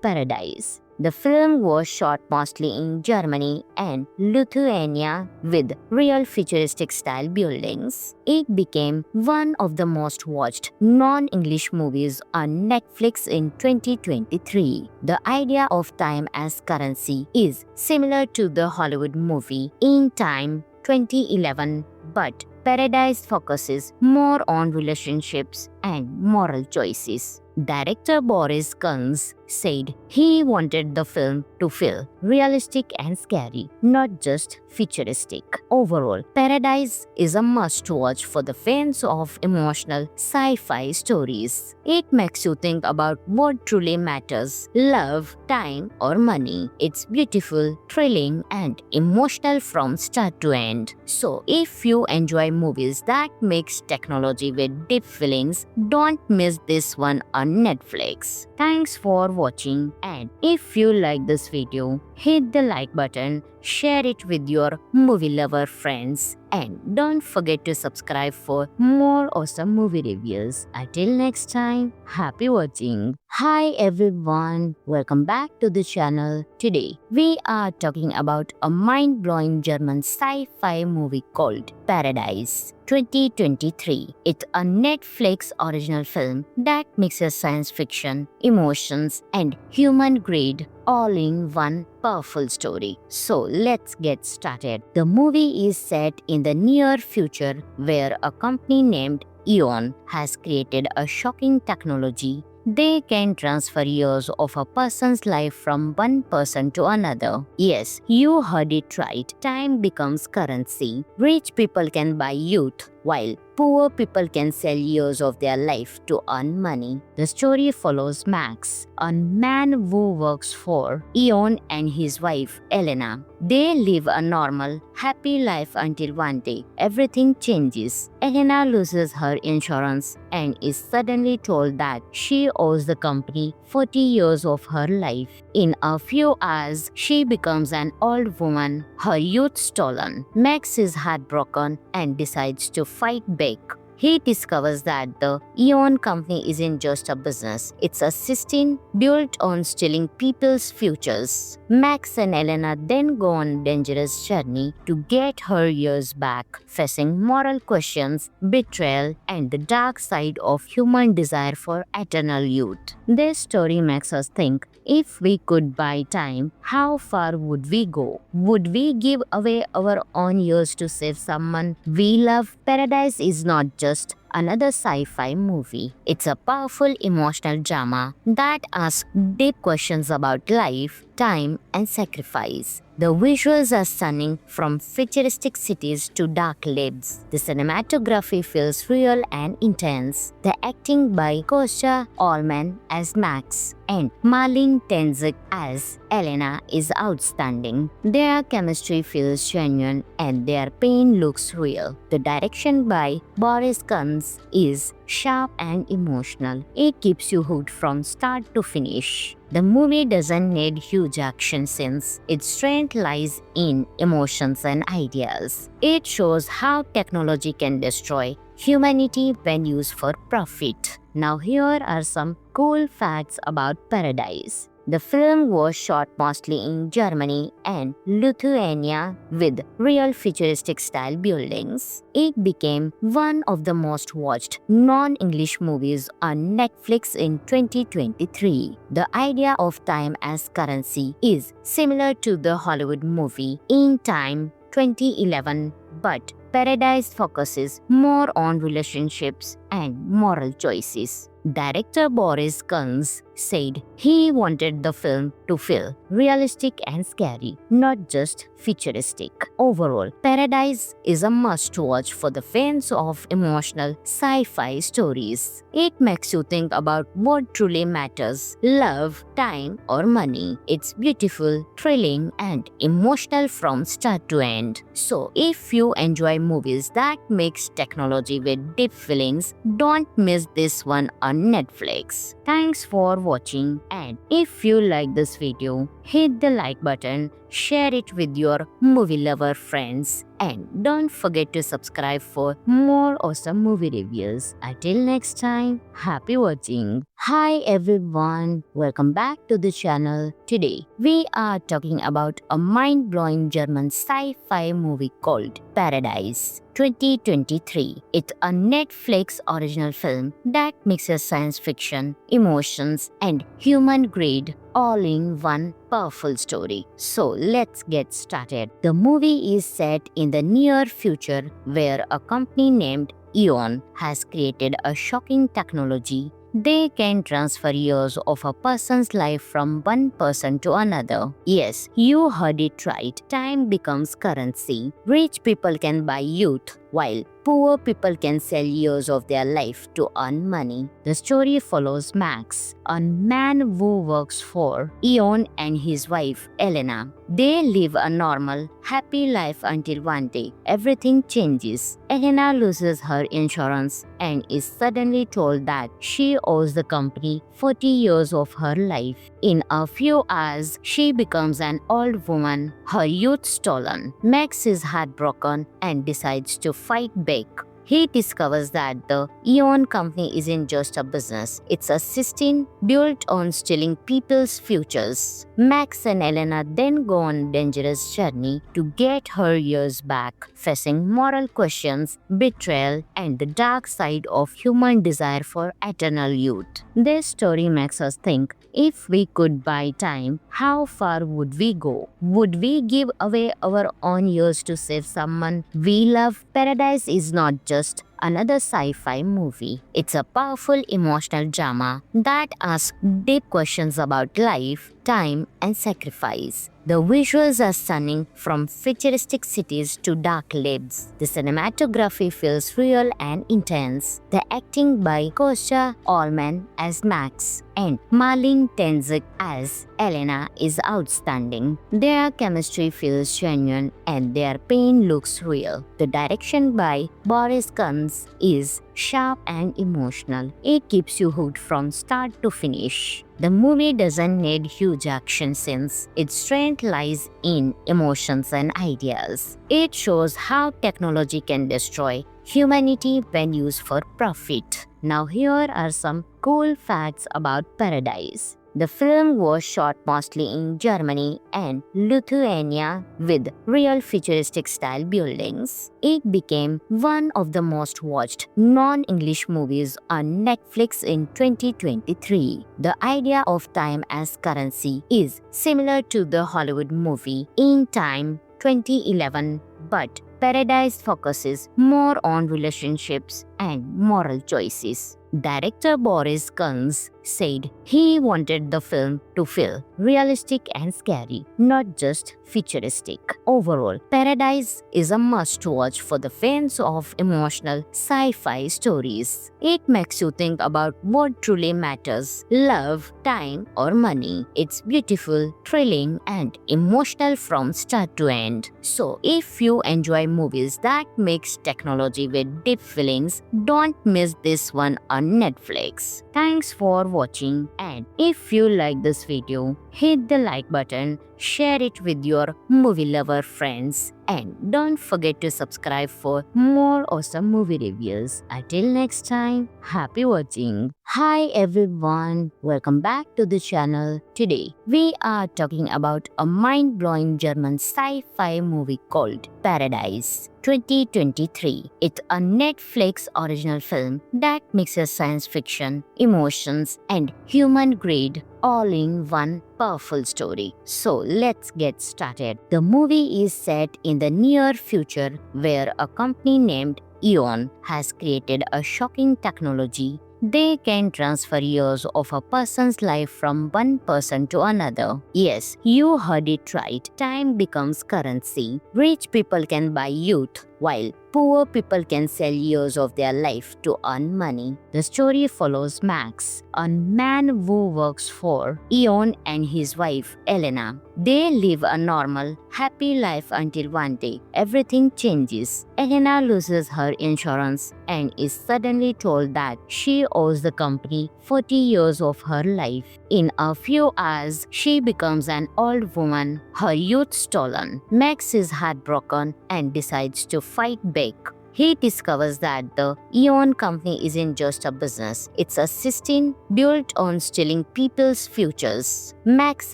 A: Paradise. The film was shot mostly in Germany and Lithuania with real futuristic style buildings. It became one of the most watched non-English movies on Netflix in 2023. The idea of time as currency is similar to the Hollywood movie In Time 2011, but Paradise focuses more on relationships and moral choices. Director Boris Kunz said he wanted the film to feel realistic and scary, not just futuristic. Overall, Paradise is a must-watch for the fans of emotional sci-fi stories. It makes you think about what truly matters: love, time, or money. It's beautiful, thrilling, and emotional from start to end. So, if you enjoy movies that mix technology with deep feelings, don't miss this one on Netflix. Thanks for watching, and if you like this video, hit the like button, share it with your movie lover friends, and don't forget to subscribe for more awesome movie reviews. Until next time, happy watching. Hi everyone, welcome back to the channel. Today we are talking about a mind-blowing German sci-fi movie called Paradise 2023. It's a Netflix original film that mixes science fiction, emotions, and human greed all in one powerful story. So let's get started. The movie is set in the near future where a company named Eon has created a shocking technology. They can transfer years of a person's life from one person to another. Yes, you heard it right. Time becomes currency. Rich people can buy youth, while poor people can sell years of their life to earn money. The story follows Max, a man who works for Eon, and his wife, Elena. They live a normal, happy life until one day everything changes. Elena loses her insurance and is suddenly told that she owes the company 40 years of her life. In a few hours, she becomes an old woman, her youth stolen. Max is heartbroken and decides to fight back. He discovers that the Eon company isn't just a business, it's a system built on stealing people's futures. Max and Elena then go on a dangerous journey to get her years back, facing moral questions, betrayal, and the dark side of human desire for eternal youth. This story makes us think, if we could buy time, how far would we go? Would we give away our own years to save someone we love? Paradise is not just another sci-fi movie. It's a powerful emotional drama that asks deep questions about life, time, and sacrifice. The visuals are stunning, from futuristic cities to dark labs. The cinematography feels real and intense. The acting by Kostya Ullmann as Max and Marlene Tenzik as Elena is outstanding. Their chemistry feels genuine and their pain looks real. The direction by Boris Kunz is sharp and emotional. It keeps you hooked from start to finish. The movie doesn't need huge action scenes. Its strength lies in emotions and ideas. It shows how technology can destroy humanity when used for profit. Now here are some cool facts about Paradise. The film was shot mostly in Germany and Lithuania with real futuristic style buildings. It became one of the most watched non-English movies on Netflix in 2023. The idea of time as currency is similar to the Hollywood movie In Time 2011, but Paradise focuses more on relationships and moral choices. Director Boris Kunz said he wanted the film to feel realistic and scary, not just futuristic. Overall, Paradise is a must-watch for the fans of emotional sci-fi stories. It makes you think about what truly matters: love, time, or money. It's beautiful, thrilling, and emotional from start to end. So, if you enjoy movies that mix technology with deep feelings, don't miss this one on Netflix. Thanks for watching, and if you like this video, hit the like button, share it with your movie lover friends, and don't forget to subscribe for more awesome movie reviews. Until next time, happy watching. Hi everyone, welcome back to the channel. Today, we are talking about a mind-blowing German sci-fi movie called Paradise 2023. It's a Netflix original film that mixes science fiction, emotions, and human greed all in one powerful story. So let's get started. The movie is set in the near future where a company named Eon has created a shocking technology. They can transfer years of a person's life from one person to another. Yes, you heard it right. Time becomes currency. Rich people can buy youth, while poor people can sell years of their life to earn money. The story follows Max, a man who works for Eon, and his wife, Elena. They live a normal, happy life until one day everything changes. Elena loses her insurance and is suddenly told that she owes the company 40 years of her life. In a few hours, she becomes an old woman, her youth stolen. Max is heartbroken and decides to fight back. He discovers that the Eon company isn't just a business, it's a system built on stealing people's futures. Max and Elena then go on a dangerous journey to get her years back, facing moral questions, betrayal, and the dark side of human desire for eternal youth. This story makes us think, if we could buy time, how far would we go? Would we give away our own years to save someone we love? Paradise is not just another sci-fi movie. It's a powerful emotional drama that asks deep questions about life, time, and sacrifice. The visuals are stunning, from futuristic cities to dark labs. The cinematography feels real and intense. The acting by Kostya Ullmann as Max and Marlene Tenzik as Elena is outstanding. Their chemistry feels genuine and their pain looks real. The direction by Boris Kunz is sharp and emotional. It keeps you hooked from start to finish. The movie doesn't need huge action scenes. Its strength lies in emotions and ideas. It shows how technology can destroy humanity when used for profit. Now here are some cool facts about Paradise. The film was shot mostly in Germany and Lithuania with real futuristic style buildings. It became one of the most watched non-English movies on Netflix in 2023. The idea of time as currency is similar to the Hollywood movie In Time 2011, but Paradise focuses more on relationships and moral choices. Director Boris Kunz said he wanted the film to feel realistic and scary, not just futuristic. Overall, Paradise is a must-watch for the fans of emotional sci-fi stories. It makes you think about what truly matters: love, time, or money. It's beautiful, thrilling, and emotional from start to end. So, if you enjoy movies that mix technology with deep feelings, don't miss this one on Netflix. Thanks for watching, and if you like this video, hit the like button, share it with your movie lover friends, and don't forget to subscribe for more awesome movie reviews. Until next time, happy watching. Hi everyone, welcome back to the channel. Today, we are talking about a mind-blowing German sci-fi movie called Paradise 2023. It's a Netflix original film that mixes science fiction, emotions, and human greed all in one powerful story. So let's get started. The movie is set in the near future where a company named Eon has created a shocking technology. They can transfer years of a person's life from one person to another. Yes, you heard it right. Time becomes currency. Rich people can buy youth, while poor people can sell years of their life to earn money. The story follows Max, a man who works for Eon and his wife Elena. They live a normal, happy life until one day everything changes. Elena loses her insurance and is suddenly told that she owes the company 40 years of her life. In a few hours, she becomes an old woman, her youth stolen. Max is heartbroken and decides to fight back. He discovers that the Eon company isn't just a business, it's a system built on stealing people's futures. Max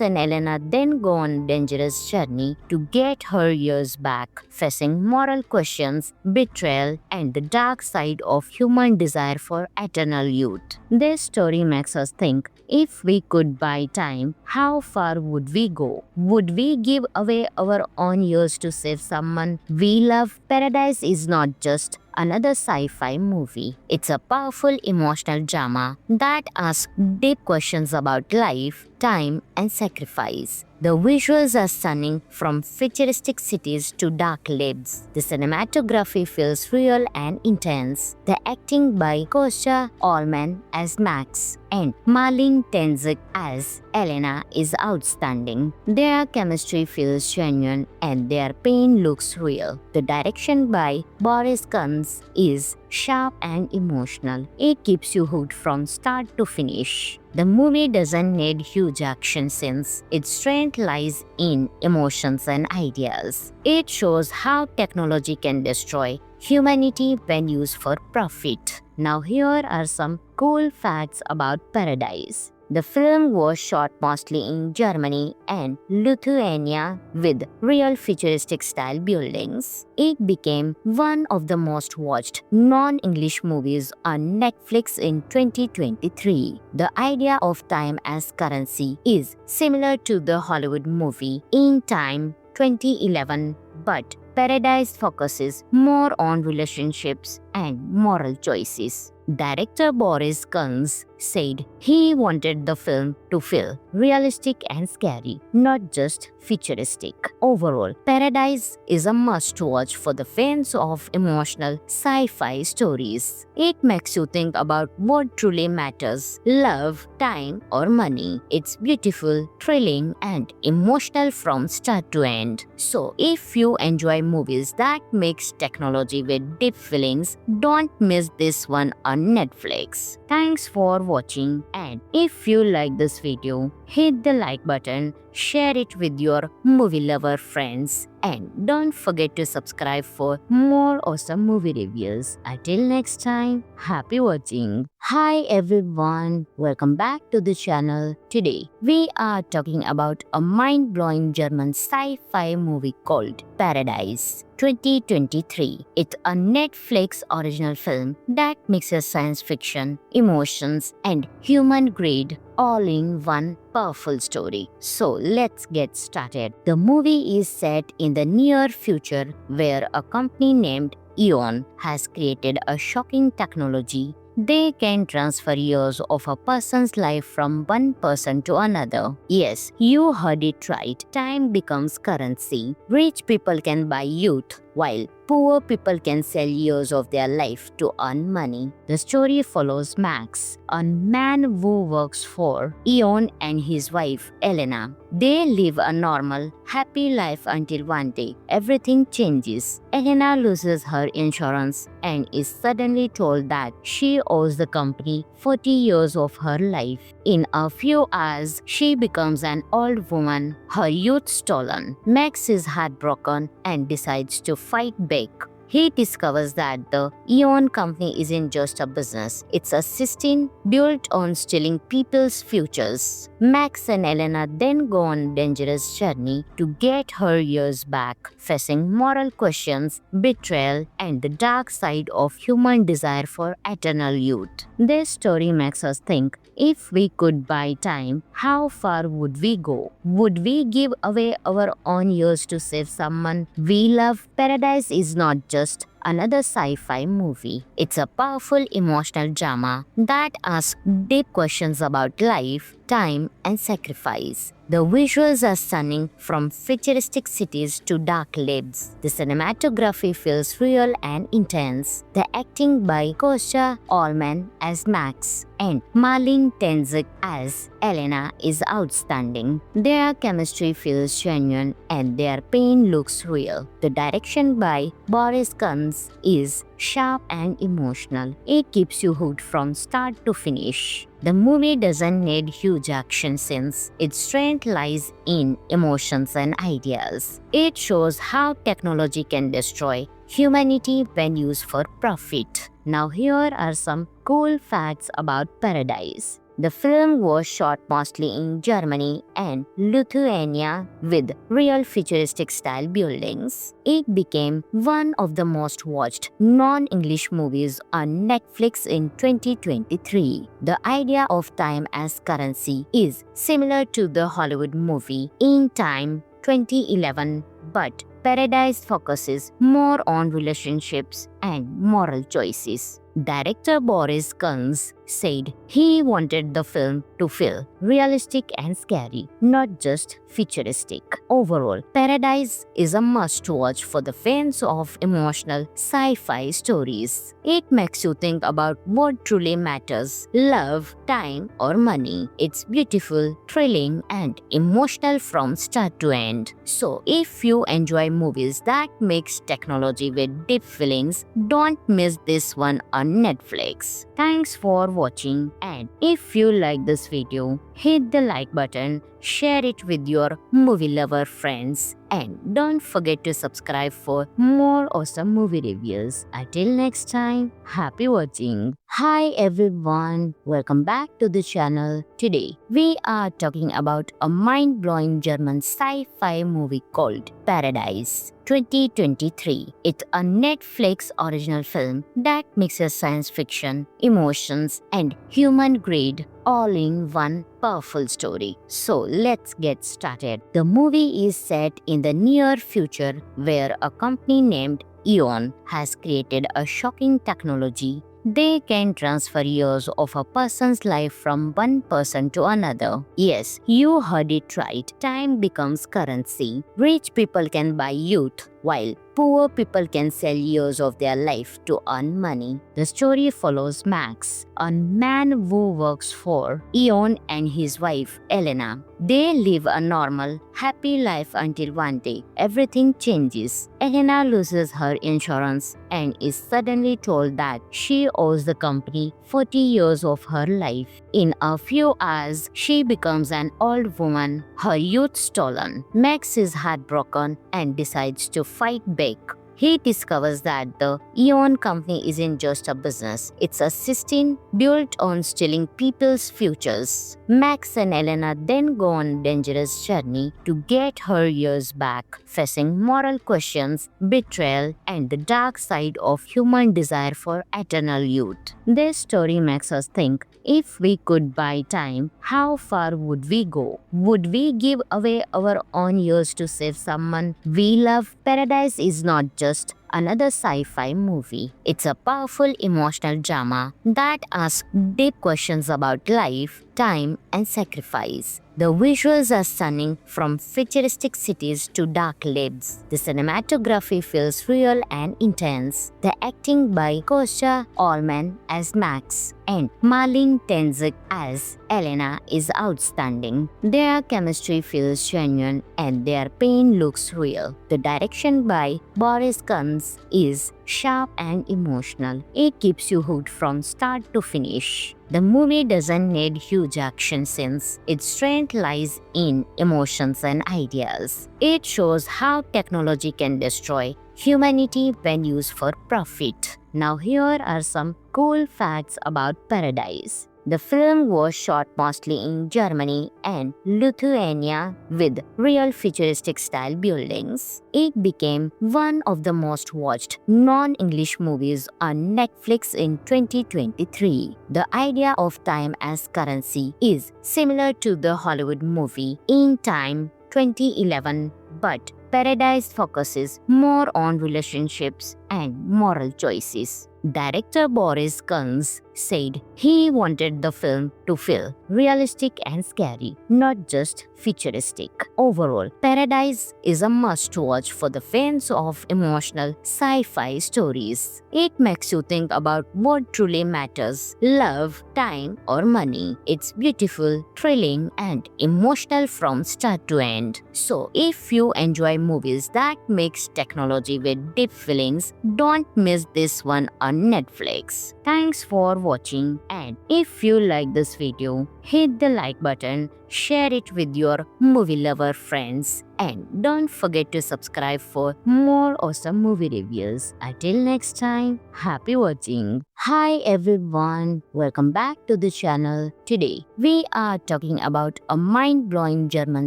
A: and Elena then go on a dangerous journey to get her years back, facing moral questions, betrayal, and the dark side of human desire for eternal youth. This story makes us think, if we could buy time, how far would we go? Would we give away our own years to save someone we love? Paradise is not just another sci-fi movie. It's a powerful emotional drama that asks deep questions about life, time, and sacrifice. The visuals are stunning, from futuristic cities to dark labs. The cinematography feels real and intense. The acting by Kostya Ullman as Max and Marlene Tenzik as Elena is outstanding. Their chemistry feels genuine and their pain looks real. The direction by Boris Kunz is sharp and emotional. It keeps you hooked from start to finish. The movie doesn't need huge action scenes. Its strength lies in emotions and ideas. It shows how technology can destroy humanity when used for profit. Now here are some cool facts about Paradise. The film was shot mostly in Germany and Lithuania with real futuristic style buildings. It became one of the most watched non-English movies on Netflix in 2023. The idea of time as currency is similar to the Hollywood movie In Time 2011, but Paradise focuses more on relationships and moral choices. Director Boris Kunz said he wanted the film to feel realistic and scary, not just futuristic. Overall, Paradise is a must-watch for the fans of emotional sci-fi stories. It makes you think about what truly matters: love, time, or money. It's beautiful, thrilling, and emotional from start to end. So, if you enjoy movies that mix technology with deep feelings, don't miss this one on Netflix. Thanks for watching, and if you like this video, hit the like button, share it with your movie lover friends, and don't forget to subscribe for more awesome movie reviews. Until next time, happy watching. Hi everyone, welcome back to the channel. Today, we are talking about a mind-blowing German sci-fi movie called Paradise 2023. It's a Netflix original film that mixes science fiction, emotions, and human greed all in one powerful story. So let's get started. The movie is set in the near future where a company named Eon has created a shocking technology. They can transfer years of a person's life from one person to another. Yes, you heard it right. Time becomes currency. Rich people can buy youth, while poor people can sell years of their life to earn money. The story follows Max, a man who works for Eon and his wife Elena. They live a normal, happy life until one day everything changes. Elena loses her insurance and is suddenly told that she owes the company 40 years of her life. In a few hours, she becomes an old woman, her youth stolen. Max is heartbroken and decides to fight back. He discovers that the Eon company isn't just a business, it's a system built on stealing people's futures. Max and Elena then go on a dangerous journey to get her years back, facing moral questions, betrayal, and the dark side of human desire for eternal youth. This story makes us think, if we could buy time, how far would we go? Would we give away our own years to save someone we love? Paradise is not just another sci-fi movie. It's a powerful emotional drama that asks deep questions about life, time, and sacrifice. The visuals are stunning, from futuristic cities to dark labs. The cinematography feels real and intense. The acting by Kostya Allman as Max and Marlene Tenzik as Elena is outstanding. Their chemistry feels genuine and their pain looks real. The direction by Boris Kunz is sharp and emotional. It keeps you hooked from start to finish. The movie doesn't need huge action scenes. Its strength lies in emotions and ideas. It shows how technology can destroy humanity when used for profit. Now here are some cool facts about Paradise. The film was shot mostly in Germany and Lithuania with real futuristic style buildings. It became one of the most watched non-English movies on Netflix in 2023. The idea of time as currency is similar to the Hollywood movie In Time 2011, but Paradise focuses more on relationships and moral choices. Director Boris Kunz said he wanted the film to feel realistic and scary, not just futuristic. Overall, Paradise is a must-watch for the fans of emotional sci-fi stories. It makes you think about what truly matters: love, time, or money. It's beautiful, thrilling, and emotional from start to end. So, if you enjoy movies that mix technology with deep feelings, don't miss this one on Netflix. Thanks for watching, and if you like this video, hit the like button, share it with your movie lover friends, and don't forget to subscribe for more awesome movie reviews. Until next time, happy watching. Hi everyone, welcome back to the channel. Today we are talking about a mind-blowing German sci-fi movie called Paradise 2023. It's a Netflix original film that mixes science fiction, emotions, and human greed all in one powerful story. So let's get started. The movie is set in the near future where a company named Eon has created a shocking technology. They can transfer years of a person's life from one person to another. Yes, you heard it right. Time becomes currency. Rich people can buy youth, while poor people can sell years of their life to earn money. The story follows Max, a man who works for Eon, and his wife, Elena. They live a normal, happy life until one day everything changes. Elena loses her insurance and is suddenly told that she owes the company 40 years of her life. In a few hours, she becomes an old woman, her youth stolen. Max is heartbroken and decides to fight back. He discovers that the Eon company isn't just a business, it's a system built on stealing people's futures. Max and Elena then go on a dangerous journey to get her years back, facing moral questions, betrayal, and the dark side of human desire for eternal youth. This story makes us think, if we could buy time, how far would we go? Would we give away our own years to save someone we love? Paradise is not just another sci-fi movie. It's a powerful emotional drama that asks deep questions about life, time, and sacrifice. The visuals are stunning, from futuristic cities to dark labs. The cinematography feels real and intense. The acting by Kostya Allman as Max and Marlene Tenzik as Elena is outstanding. Their chemistry feels genuine and their pain looks real. The direction by Boris Kunz is sharp and emotional. It keeps you hooked from start to finish. The movie doesn't need huge action scenes. Its strength lies in emotions and ideas. It shows how technology can destroy humanity when used for profit. Now here are some cool facts about Paradise. The film was shot mostly in Germany and Lithuania with real futuristic style buildings. It became one of the most watched non-English movies on Netflix in 2023. The idea of time as currency is similar to the Hollywood movie In Time 2011, but Paradise focuses more on relationships and moral choices. Director Boris Kunz said he wanted the film to feel realistic and scary, not just futuristic. Overall, Paradise is a must-watch for the fans of emotional sci-fi stories. It makes you think about what truly matters: love, time, or money. It's beautiful, thrilling, and emotional from start to end. So, if you enjoy movies that mix technology with deep feelings, don't miss this one on Netflix. Thanks for watching, and if you like this video, hit the like button, share it with your movie lover friends, and don't forget to subscribe for more awesome movie reviews. Until next time, happy watching. Hi everyone, welcome back to the channel. Today we are talking about a mind-blowing German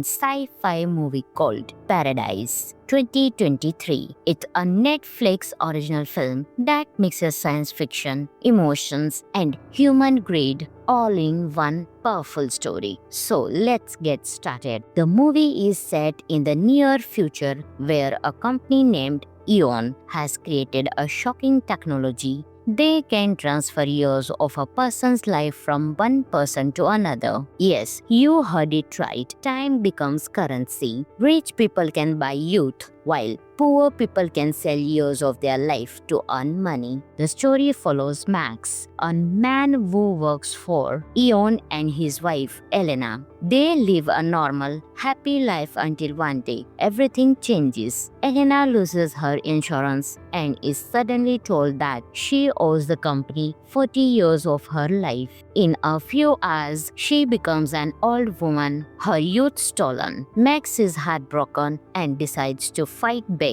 A: sci-fi movie called Paradise 2023. It's a Netflix original film that mixes science fiction, emotions, and human greed all in one powerful story. So let's get started. The movie is set in the near future where a company named Eon has created a shocking technology. They can transfer years of a person's life from one person to another. Yes, you heard it right. Time becomes currency. Rich people can buy youth, while poor people can sell years of their life to earn money. The story follows Max, a man who works for Eon, and his wife, Elena. They live a normal, happy life until one day everything changes. Elena loses her insurance and is suddenly told that she owes the company 40 years of her life. In a few hours, she becomes an old woman, her youth stolen. Max is heartbroken and decides to fight back.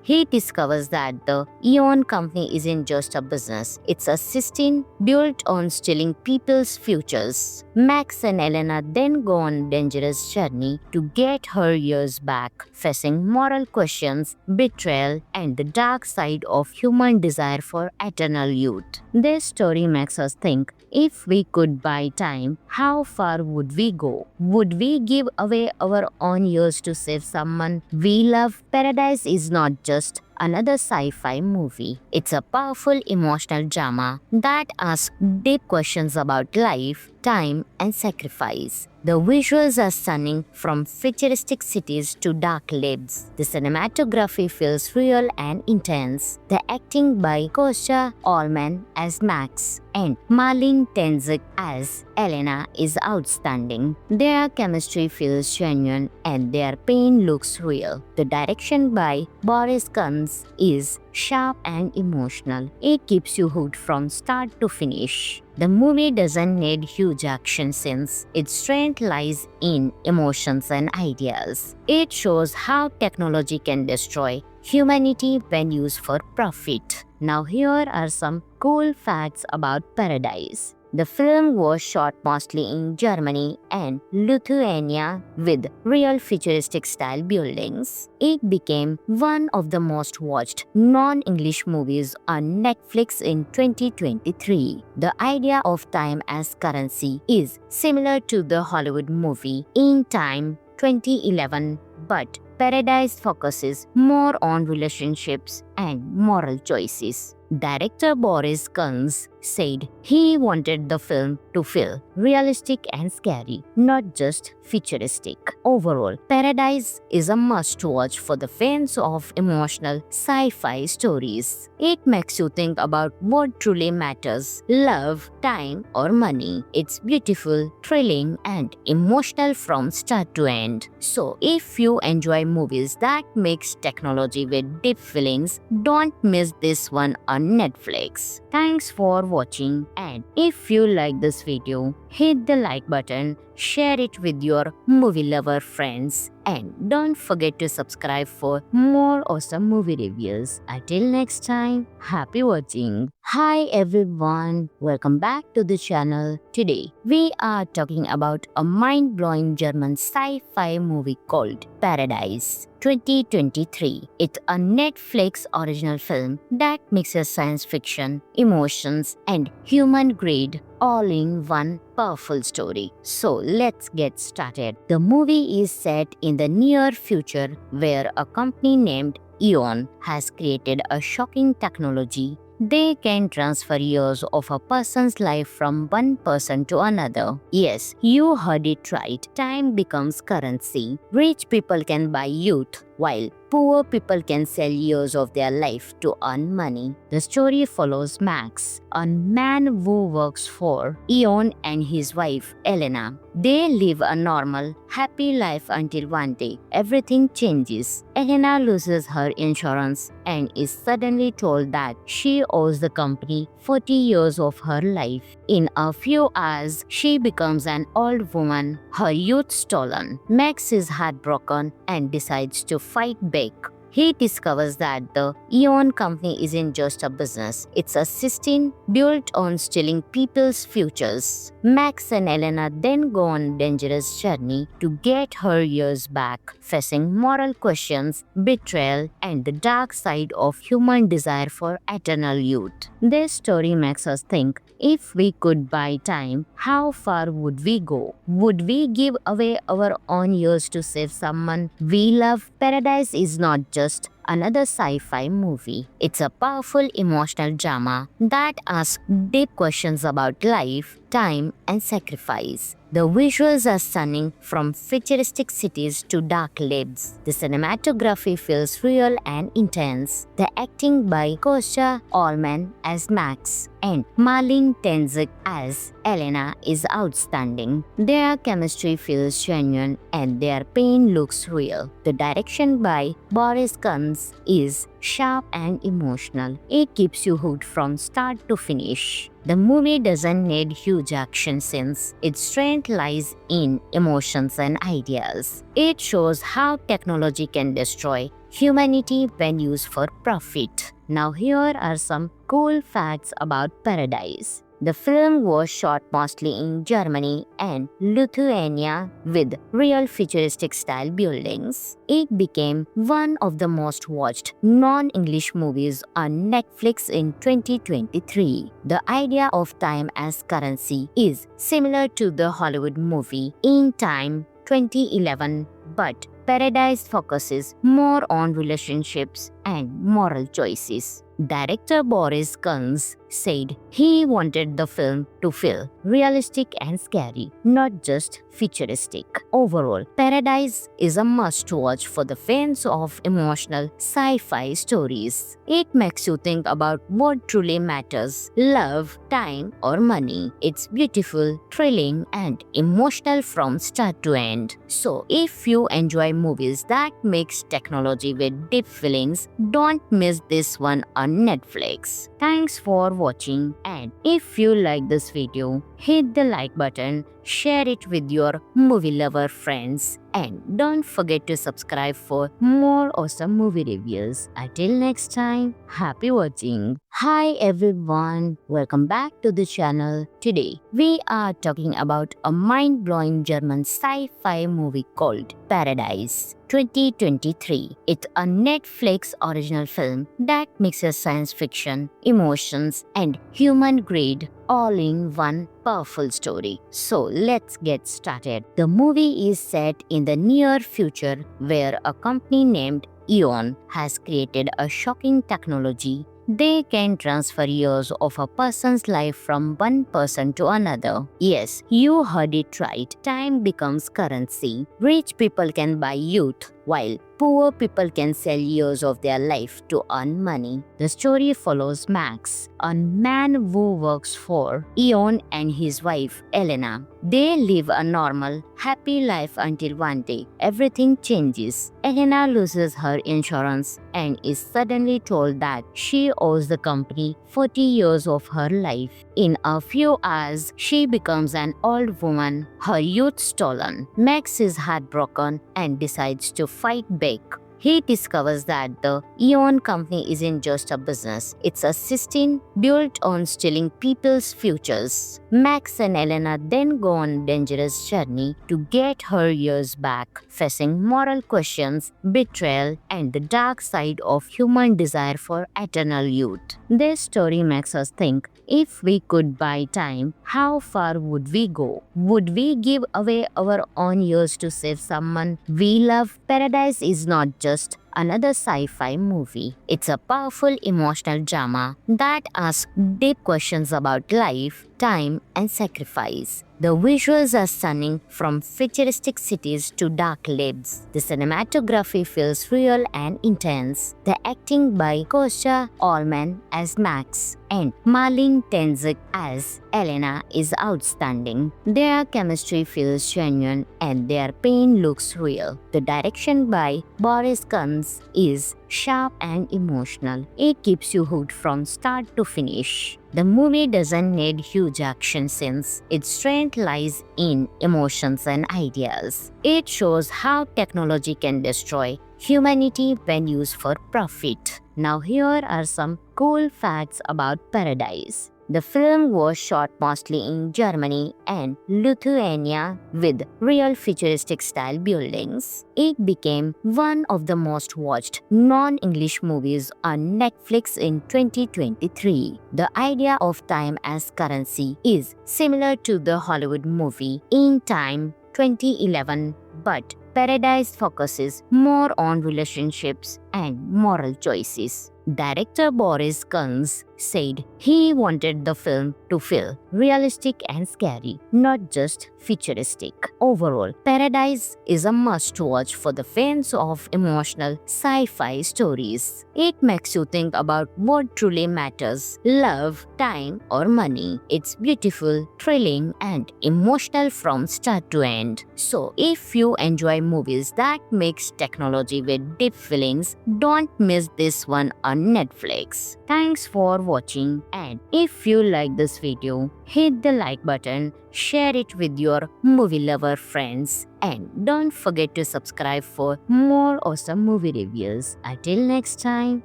A: He discovers that the Eon company isn't just a business, it's a system built on stealing people's futures. Max and Elena then go on a dangerous journey to get her years back, facing moral questions, betrayal, and the dark side of human desire for eternal youth. This story makes us think, if we could buy time, how far would we go? Would we give away our own years to save someone we love? Paradise is not just another sci-fi movie. It's a powerful emotional drama that asks deep questions about life, time, and sacrifice. The visuals are stunning, from futuristic cities to dark labs. The cinematography feels real and intense. The acting by Kostya Ullmann as Max and Marlene Tenzik as Elena is outstanding. Their chemistry feels genuine and their pain looks real. The direction by Boris Kunz is sharp and emotional. It keeps you hooked from start to finish. The movie doesn't need huge action scenes. Its strength lies in emotions and ideas. It shows how technology can destroy humanity when used for profit. Now here are some cool facts about Paradise. The film was shot mostly in Germany and Lithuania with real futuristic style buildings. It became one of the most watched non-English movies on Netflix in 2023. The idea of time as currency is similar to the Hollywood movie In Time 2011, but Paradise focuses more on relationships and moral choices. Director Boris Kunz said he wanted the film to feel realistic and scary, not just futuristic. Overall, Paradise is a must-watch for the fans of emotional sci-fi stories. It makes you think about what truly matters: love, time, or money. It's beautiful, thrilling, and emotional from start to end. So, if you enjoy movies that mix technology with deep feelings, don't miss this one on Netflix. Thanks for watching, and if you like this video, hit the like button, share it with your movie lover friends, and don't forget to subscribe for more awesome movie reviews. Until next time, happy watching. Hi everyone, welcome back to the channel. Today we are talking about a mind-blowing German sci-fi movie called Paradise 2023. It's a Netflix original film that mixes science fiction, emotions, and human greed all in one powerful story. So let's get started. The movie is set in the near future where a company named Eon has created a shocking technology. They can transfer years of a person's life from one person to another. Yes, you heard it right. Time becomes currency. Rich people can buy youth, while poor people can sell years of their life to earn money. The story follows Max, a man who works for Eon and his wife Elena. They live a normal, happy life until one day everything changes. Elena loses her insurance and is suddenly told that she owes the company 40 years of her life. In a few hours, she becomes an old woman, her youth stolen. Max is heartbroken and decides to fight back. He discovers that the Eon company isn't just a business, it's a system built on stealing people's futures. Max and Elena then go on a dangerous journey to get her years back, facing moral questions, betrayal, and the dark side of human desire for eternal youth. This story makes us think, if we could buy time, how far would we go? Would we give away our own years to save someone we love? Paradise is not just another sci-fi movie. It's a powerful emotional drama that asks deep questions about life, time, and sacrifice. The visuals are stunning, from futuristic cities to dark labs. The cinematography feels real and intense. The acting by Kostya Ullman as Max and Marlene Tenzik as Elena is outstanding. Their chemistry feels genuine and their pain looks real. The direction by Boris Kunz is sharp and emotional. It keeps you hooked from start to finish. The movie doesn't need huge action scenes. Its strength lies in emotions and ideas. It shows how technology can destroy humanity when used for profit. Now here are some cool facts about Paradise. The film was shot mostly in Germany and Lithuania with real futuristic style buildings. It became one of the most watched non-English movies on Netflix in 2023. The idea of time as currency is similar to the Hollywood movie In Time 2011, but Paradise focuses more on relationships and moral choices. Director Boris Kunz said he wanted the film to feel realistic and scary, not just futuristic. Overall, Paradise is a must-watch for the fans of emotional sci-fi stories. It makes you think about what truly matters: love, time, or money. It's beautiful, thrilling, and emotional from start to end. So, if you enjoy movies that mix technology with deep feelings, don't miss this one on Netflix. Thanks for watching, and if you like this video, hit the like button, share it with your movie lover friends, and don't forget to subscribe for more awesome movie reviews. Until next time, happy watching. Hi everyone, welcome back to the channel. Today we are talking about a mind-blowing German sci-fi movie called Paradise 2023. It's a Netflix original film that mixes science fiction, emotions, and human greed all in one powerful story. So let's get started. The movie is set in the near future where a company named Eon has created a shocking technology. They can transfer years of a person's life from one person to another. Yes, you heard it right. Time becomes currency. Rich people can buy youth, while poor people can sell years of their life to earn money. The story follows Max, a man who works for Eon and his wife Elena. They live a normal, happy life until one day everything changes. Elena loses her insurance and is suddenly told that she owes the company 40 years of her life. In a few hours, she becomes an old woman, her youth stolen. Max is heartbroken and decides to fight back. He discovers that the Eon company isn't just a business, it's a system built on stealing people's futures. Max and Elena then go on a dangerous journey to get her years back, facing moral questions, betrayal, and the dark side of human desire for eternal youth. This story makes us think, if we could buy time, how far would we go? Would we give away our own years to save someone we love? Paradise is not just another sci-fi movie. It's a powerful emotional drama that asks deep questions about life, time, and sacrifice. The visuals are stunning, from futuristic cities to dark labs. The cinematography feels real and intense. The acting by Kostya Allman as Max and Marlene Tenzik as Elena is outstanding. Their chemistry feels genuine and their pain looks real. The direction by Boris Kunz is sharp and emotional. It keeps you hooked from start to finish. The movie doesn't need huge action scenes. Its strength lies in emotions and ideas. It shows how technology can destroy humanity when used for profit. Now here are some cool facts about Paradise. The film was shot mostly in Germany and Lithuania with real futuristic style buildings. It became one of the most watched non-English movies on Netflix in 2023. The idea of time as currency is similar to the Hollywood movie In Time 2011, but Paradise focuses more on relationships and moral choices. Director Boris Kunz said he wanted the film to feel realistic and scary, not just futuristic. Overall, Paradise is a must-watch for the fans of emotional sci-fi stories. It makes you think about what truly matters: love, time, or money. It's beautiful, thrilling, and emotional from start to end. So, if you enjoy movies that mix technology with deep feelings, don't miss this one on Netflix. Thanks for watching, and if you like this video, hit the like button, share it with your movie lover friends, and don't forget to subscribe for more awesome movie reviews. Until next time,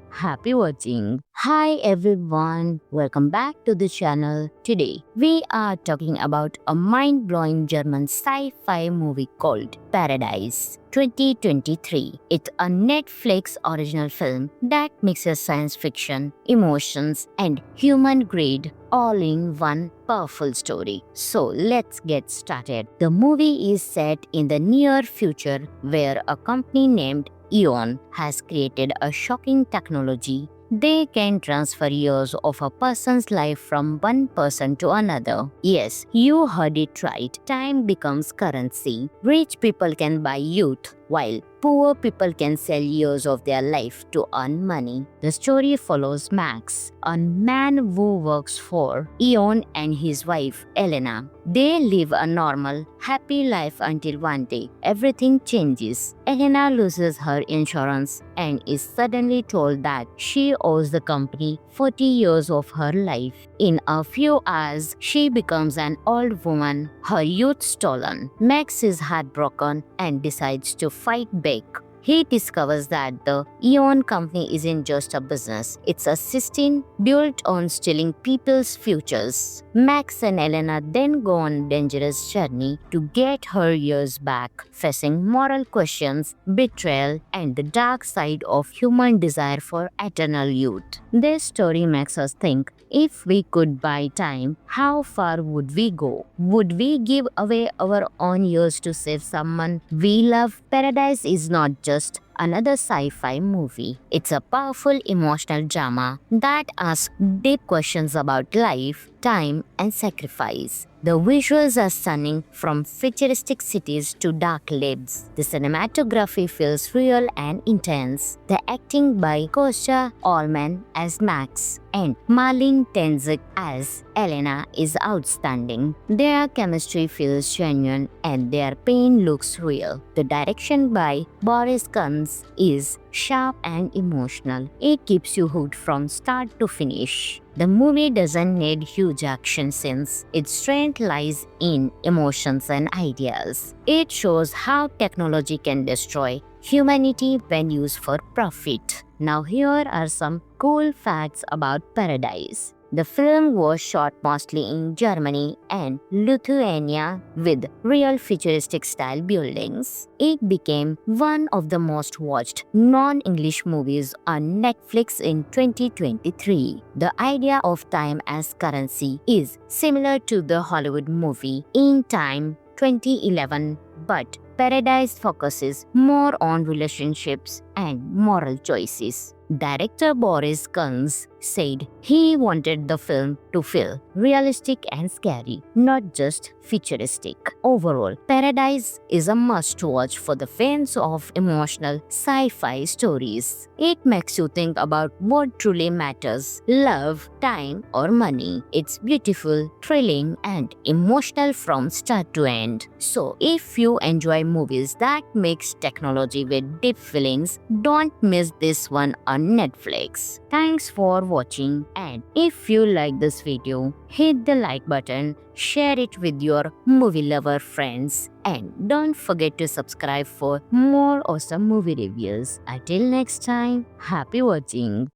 A: happy watching. Hi everyone, welcome back to the channel. Today we are talking about a mind-blowing German sci-fi movie called Paradise 2023. It's a Netflix original film that mixes science fiction, emotions, and human greed all in one powerful story. So let's get started. The movie is set in the near future where a company named Eon has created a shocking technology. They can transfer years of a person's life from one person to another. Yes, you heard it right. Time becomes currency. Rich people can buy youth, while poor people can sell years of their life to earn money. The story follows Max, a man who works for Eon, and his wife, Elena. They live a normal, happy life until one day everything changes. Elena loses her insurance and is suddenly told that she owes the company 40 years of her life. In a few hours, she becomes an old woman, her youth stolen. Max is heartbroken and decides to fight back. He discovers that the Eon company isn't just a business, it's a system built on stealing people's futures. Max and Elena then go on a dangerous journey to get her years back, facing moral questions, betrayal, and the dark side of human desire for eternal youth. This story makes us think, if we could buy time, how far would we go? Would we give away our own years to save someone we love? Paradise is not just another sci-fi movie. It's a powerful emotional drama that asks deep questions about life, time, and sacrifice. The visuals are stunning, from futuristic cities to dark labs. The cinematography feels real and intense. The acting by Kostya Allman as Max and Marlene Tenzik as Elena is outstanding. Their chemistry feels genuine and their pain looks real. The direction by Boris Kunz is sharp and emotional. It keeps you hooked from start to finish. The movie doesn't need huge action scenes. Its strength lies in emotions and ideas. It shows how technology can destroy humanity when used for profit. Now here are some cool facts about Paradise. The film was shot mostly in Germany and Lithuania with real futuristic style buildings. It became one of the most watched non-English movies on Netflix in 2023. The idea of time as currency is similar to the Hollywood movie In Time 2011, but Paradise focuses more on relationships and moral choices. Director Boris Kunz said he wanted the film to feel realistic and scary, not just futuristic. Overall, Paradise is a must-watch for the fans of emotional sci-fi stories. It makes you think about what truly matters: love, time, or money. It's beautiful, thrilling, and emotional from start to end. So, if you enjoy movies that mix technology with deep feelings, don't miss this one on Netflix. Thanks for watching, and if you like this video, hit the like button, share it with your movie lover friends, and don't forget to subscribe for more awesome movie reviews. Until next time, happy watching.